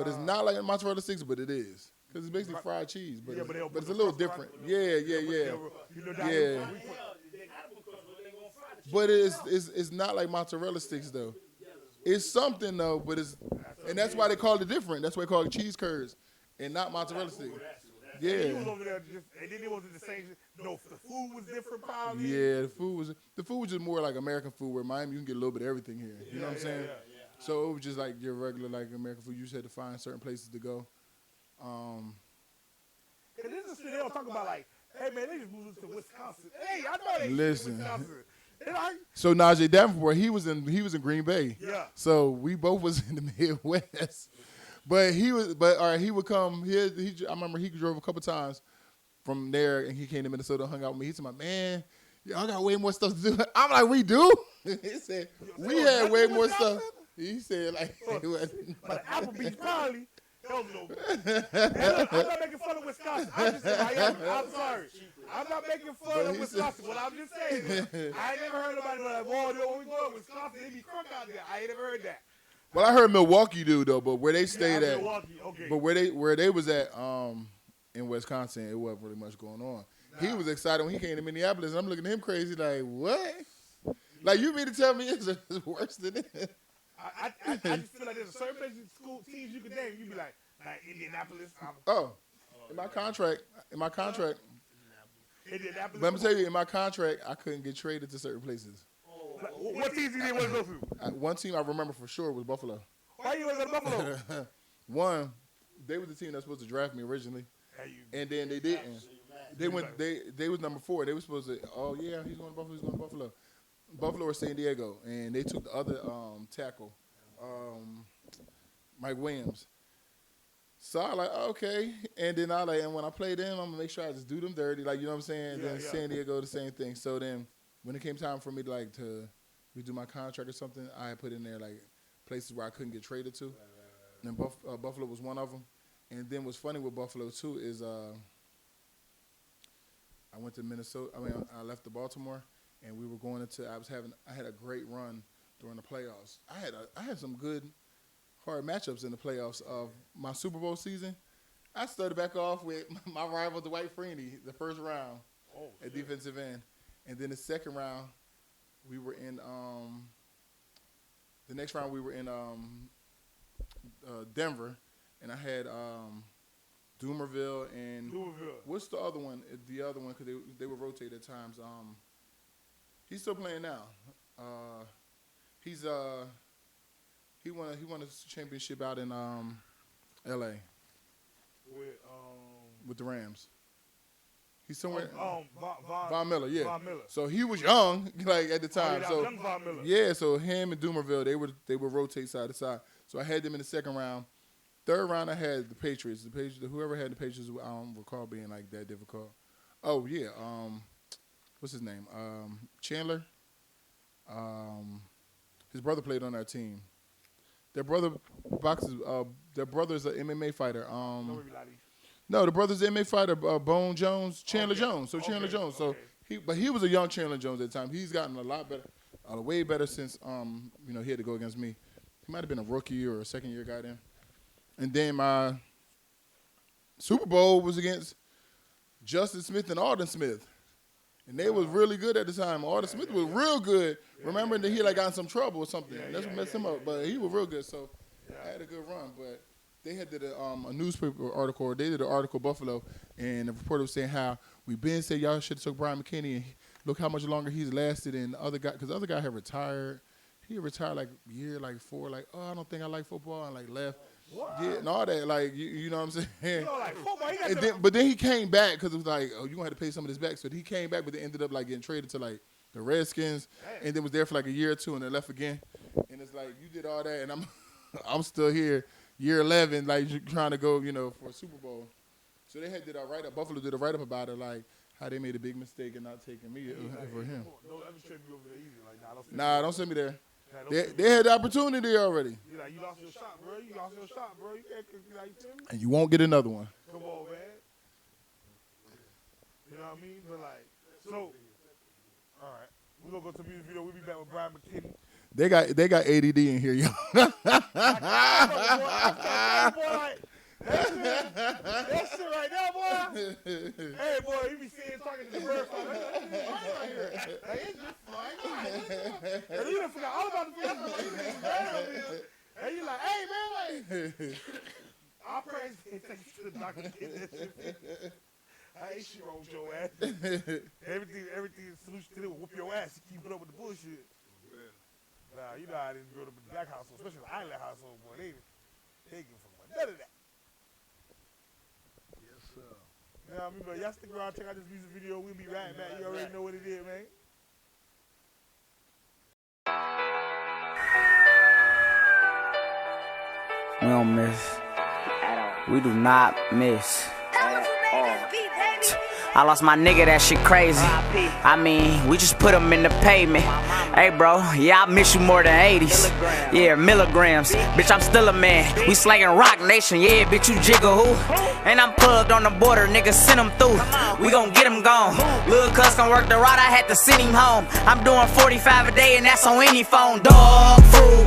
it's not like mozzarella sticks, but it is. Because it's basically fried cheese, but it's a little different. Yeah. You know, yeah. But it's not like mozzarella sticks though. It's something though, but and that's why they call it different. That's why they call it cheese curds and not mozzarella sticks. He Yeah. was over there and then it wasn't the same. No, the food was different probably. Yeah, the food was just more like American food. Where Miami, you can get a little bit of everything here. You know what I'm saying? Yeah. So it was just like your regular like American food. You just had to find certain places to go. Cause this is shit they don't talk about like, hey man, they just moved to Wisconsin. Hey, I know they Listen. Wisconsin. And like, So Najee Davenport, he was in Green Bay. Yeah. So we both was in the Midwest. But he would come here. I remember he drove a couple times from there, and he came to Minnesota and hung out with me. He said, "My man, y'all got way more stuff to do." I'm like, "We do?" He said, "We had way more stuff." He said, "Like, but Applebee's probably." Hell no. I'm not making fun of Wisconsin. I'm just saying, I'm sorry. I'm not making fun of Wisconsin. What I'm just saying, I ain't never heard nobody be like, "Whoa, when we go to Wisconsin, they be crunk out there." I ain't never heard that. Well, I heard Milwaukee do though, but where they stayed at, Milwaukee, okay. but where they was at in Wisconsin, it wasn't really much going on. He was excited when he came to Minneapolis, and I'm looking at him crazy like, what? Like you mean to tell me it's worse than this? I just feel like there's a certain places, school teams you can name. You be like Indianapolis. In my contract. Indianapolis. But I'm gonna tell you, in my contract, I couldn't get traded to certain places. What teams you didn't want to go to? One team I remember for sure was Buffalo. Why you want to go to Buffalo? One, they were the team that was supposed to draft me originally, and then they didn't. They went. They was number 4. They were supposed to. Oh yeah, he's going to Buffalo. He's going to Buffalo. Buffalo or San Diego, and they took the other tackle, Mike Williams. So I like okay, and then and when I play them, I'm gonna make sure I just do them dirty, like you know what I'm saying. Then San Diego the same thing. So then when it came time for me to to redo my contract or something, I had put in there like places where I couldn't get traded to, and Buffalo was one of them. And then what's funny with Buffalo too is I went to Minnesota. I left the Baltimore, and we were going into. I had a great run during the playoffs. I had some good hard matchups in the playoffs of my Super Bowl season. I started back off with my rival Dwight Freeney the first round at defensive end, and then the second round we were in. The next round we were in Denver, and I had Doomerville and what's the other one? The other one because they would rotate at times. He's still playing now. He won a championship out in L.A. with the Rams. He's somewhere. Von Miller, yeah. Von Miller. So he was young, like at the time. Young Von Miller. Yeah, so him and Doomerville, they would rotate side to side. So I had them in the second round. Third round, I had the Patriots. Whoever had the Patriots, I don't recall being like that difficult. Oh yeah, what's his name? Chandler. His brother played on our team. Their brother boxes. Their brother's an MMA fighter. No, the brother's an MMA fighter. Bone Jones, Chandler Jones. So Chandler Jones. So he was a young Chandler Jones at the time. He's gotten a lot better, way better since he had to go against me. He might have been a rookie or a second-year guy then. And then my Super Bowl was against Justin Smith and Alden Smith. And they was really good at the time. Alden Smith was real good. Remember that he got in some trouble or something. That's what messed him up. But he was real good. So I had a good run. But they had did a newspaper article. They did an article, Buffalo, and the reporter was saying how we been said y'all should have took Bryant McKinnie, and look how much longer he's lasted. And the other guy, because the other guy had retired. He retired year 4, I don't think I like football, and left. What? Yeah, and all that, you know what I'm saying? You don't like football? But then he came back because it was you're going to have to pay some of this back. So he came back, but they ended up getting traded to the Redskins, and then was there for a year or two, and then left again. And it's you did all that, and I'm still here, year 11, trying to go, for a Super Bowl. So they did a write-up. Buffalo did a write-up about it, how they made a big mistake in not taking me over him. Don't ever trade me over there either. Nah, don't send me there. They had the opportunity already. You lost your shot, bro. You can't, you feel me? And you won't get another one. Come on, man. You know what I mean? But so, all right. We're going to go to the music video. We'll be back with Bryant McKinnie. They got ADD in here, yo. That shit right there, boy. Hey, boy, you be seeing talking to the bird fly. Like, it's just flying. And you done forgot all about the bird. And you like, hey, man, like, I'll pray and take you to the doctor and get that shit. I ain't shit wrong with your ass. Everything is solution to it will whoop your ass. You keep it up with the bullshit. Nah, you know I didn't grow up in the black household, especially the island household, boy. They give a fuck about none of that. Yes, sir. You know what I mean? But y'all stick around, check out this music video. We'll be right back. You already know what it is, man. We don't miss. We do not miss. I lost my nigga, that shit crazy. I mean, we just put him in the pavement. Hey, bro, yeah, I miss you more than 80s. Yeah, milligrams. Bitch, I'm still a man. We slanging Rock Nation. Yeah, bitch, you jiggle who? And I'm plugged on the border, nigga, send him through. We gon' get him gone. Lil' cuz gon' work the ride, I had to send him home. I'm doing 45 a day, and that's on any phone. Dog food.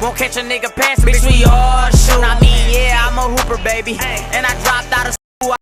Won't catch a nigga pass, bitch, we all shoot. I mean, yeah, I'm a hooper, baby. And I dropped out of school,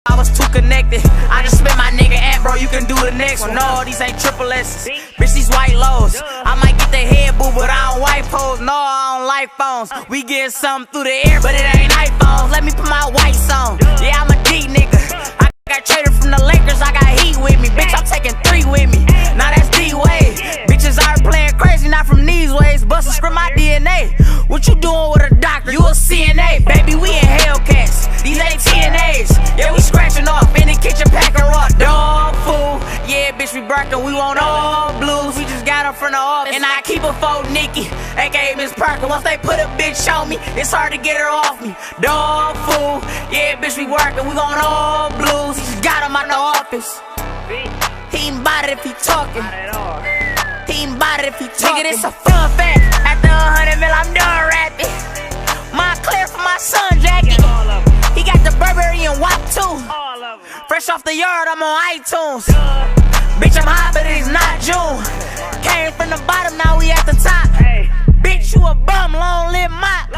I was too connected. I just spit my nigga at, bro, you can do the next one. No, these ain't triple S's, bitch, these white lows. I might get the head boo, but I don't white pose. No, I don't like phones. We get something through the air, but it ain't iPhones. Let me put my whites on. Yeah, I'm a D nigga. I got traded from the Lakers, I got Heat with me. Bitch, I'm taking 3 with me. Now that's D-Way. Bitches are playing crazy, not from these ways. Bustin' script my DNA. What you doing with a doctor? You a CNA. Baby, we in Hellcats. These ain't TNAs. Yeah, we scratching off in the kitchen, packing raw. Dog food. Yeah, bitch, we barking. We want all blues. We just got them from the office. And I keep a phone Nikki, aka Miss Parker. Once they put a bitch on me, it's hard to get her off me. Dog food. Yeah, bitch, we working. We want all blues. We just got them out the office. He ain't bout it if he talking. He ain't bout it if he talking. Nigga, this a fun fact. After 100 mil, I'm done rapping. Montclair for my son, Jackie. He got the Burberry and WAP too. Fresh off the yard, I'm on iTunes. Bitch, I'm high, but it's not June. Came from the bottom, now we at the top. Bitch, you a bum, long live my.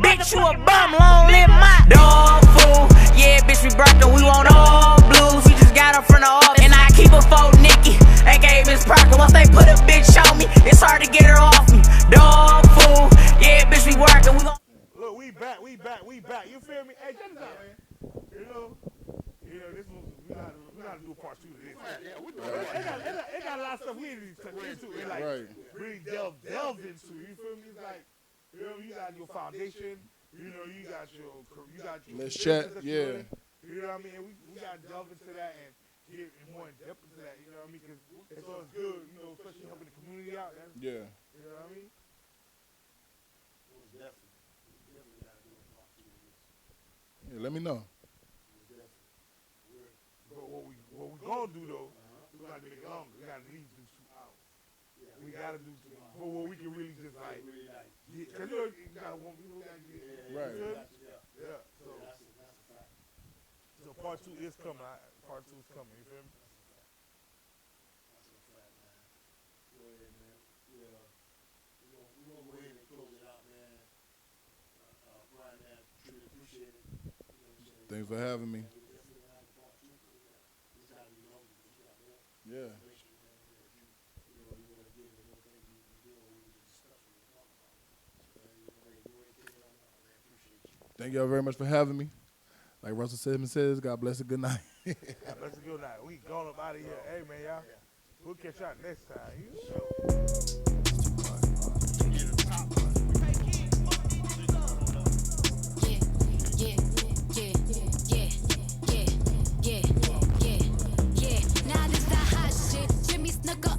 Bitch, you a bum, long live my. Dog food. Yeah, bitch, we barking. We want all blues. We just got them from the office. And I keep a phone Nikki, aka Miss Parker. Once they put a bitch on me, it's hard to get her off me. Dog food. Yeah, bitch, we working. We gon' look, we back. You feel me? Hey, check this out, man. You know, this was, we gotta do a part 2 to this. Yeah, we do it. It got a lot of stuff we need to touch into. And like, really delve into. You feel me? It's like, you got your foundation. You got your let's chat, yeah. You know what I mean? We got to delve into that and get more in depth into that. You know what I mean? Because it's always good, especially helping the community out. Yeah. You know what I mean? Definitely got to do a part 2 of this. Yeah, let me know. But what we gonna do though, we got to make it longer. We got to at least do 2 hours. Yeah, we got to do 2 hours. But what we can really just like, because you got one, we got to get right. Yeah. So that's a fact. So part 2 is coming. Part 2 is coming. You feel me? That's a fact, man. Go ahead, man. Yeah. We're gonna go ahead and close it out, man. Brian, man, truly appreciate it. You know what I'm saying? Thanks for having me. We definitely gonna have a part 2. This got to be longer because you got more. Yeah. You want to give me more things you can do, or we can discuss what we're talking about. So, you go ahead and take it on out, man. Appreciate you. Thank y'all very much for having me. Like Russell Simmons says, God bless and good night. God bless and good night. We going up out of here. Hey, man, y'all. We'll catch y'all next time. Now this the hot shit. Jimmy Snooker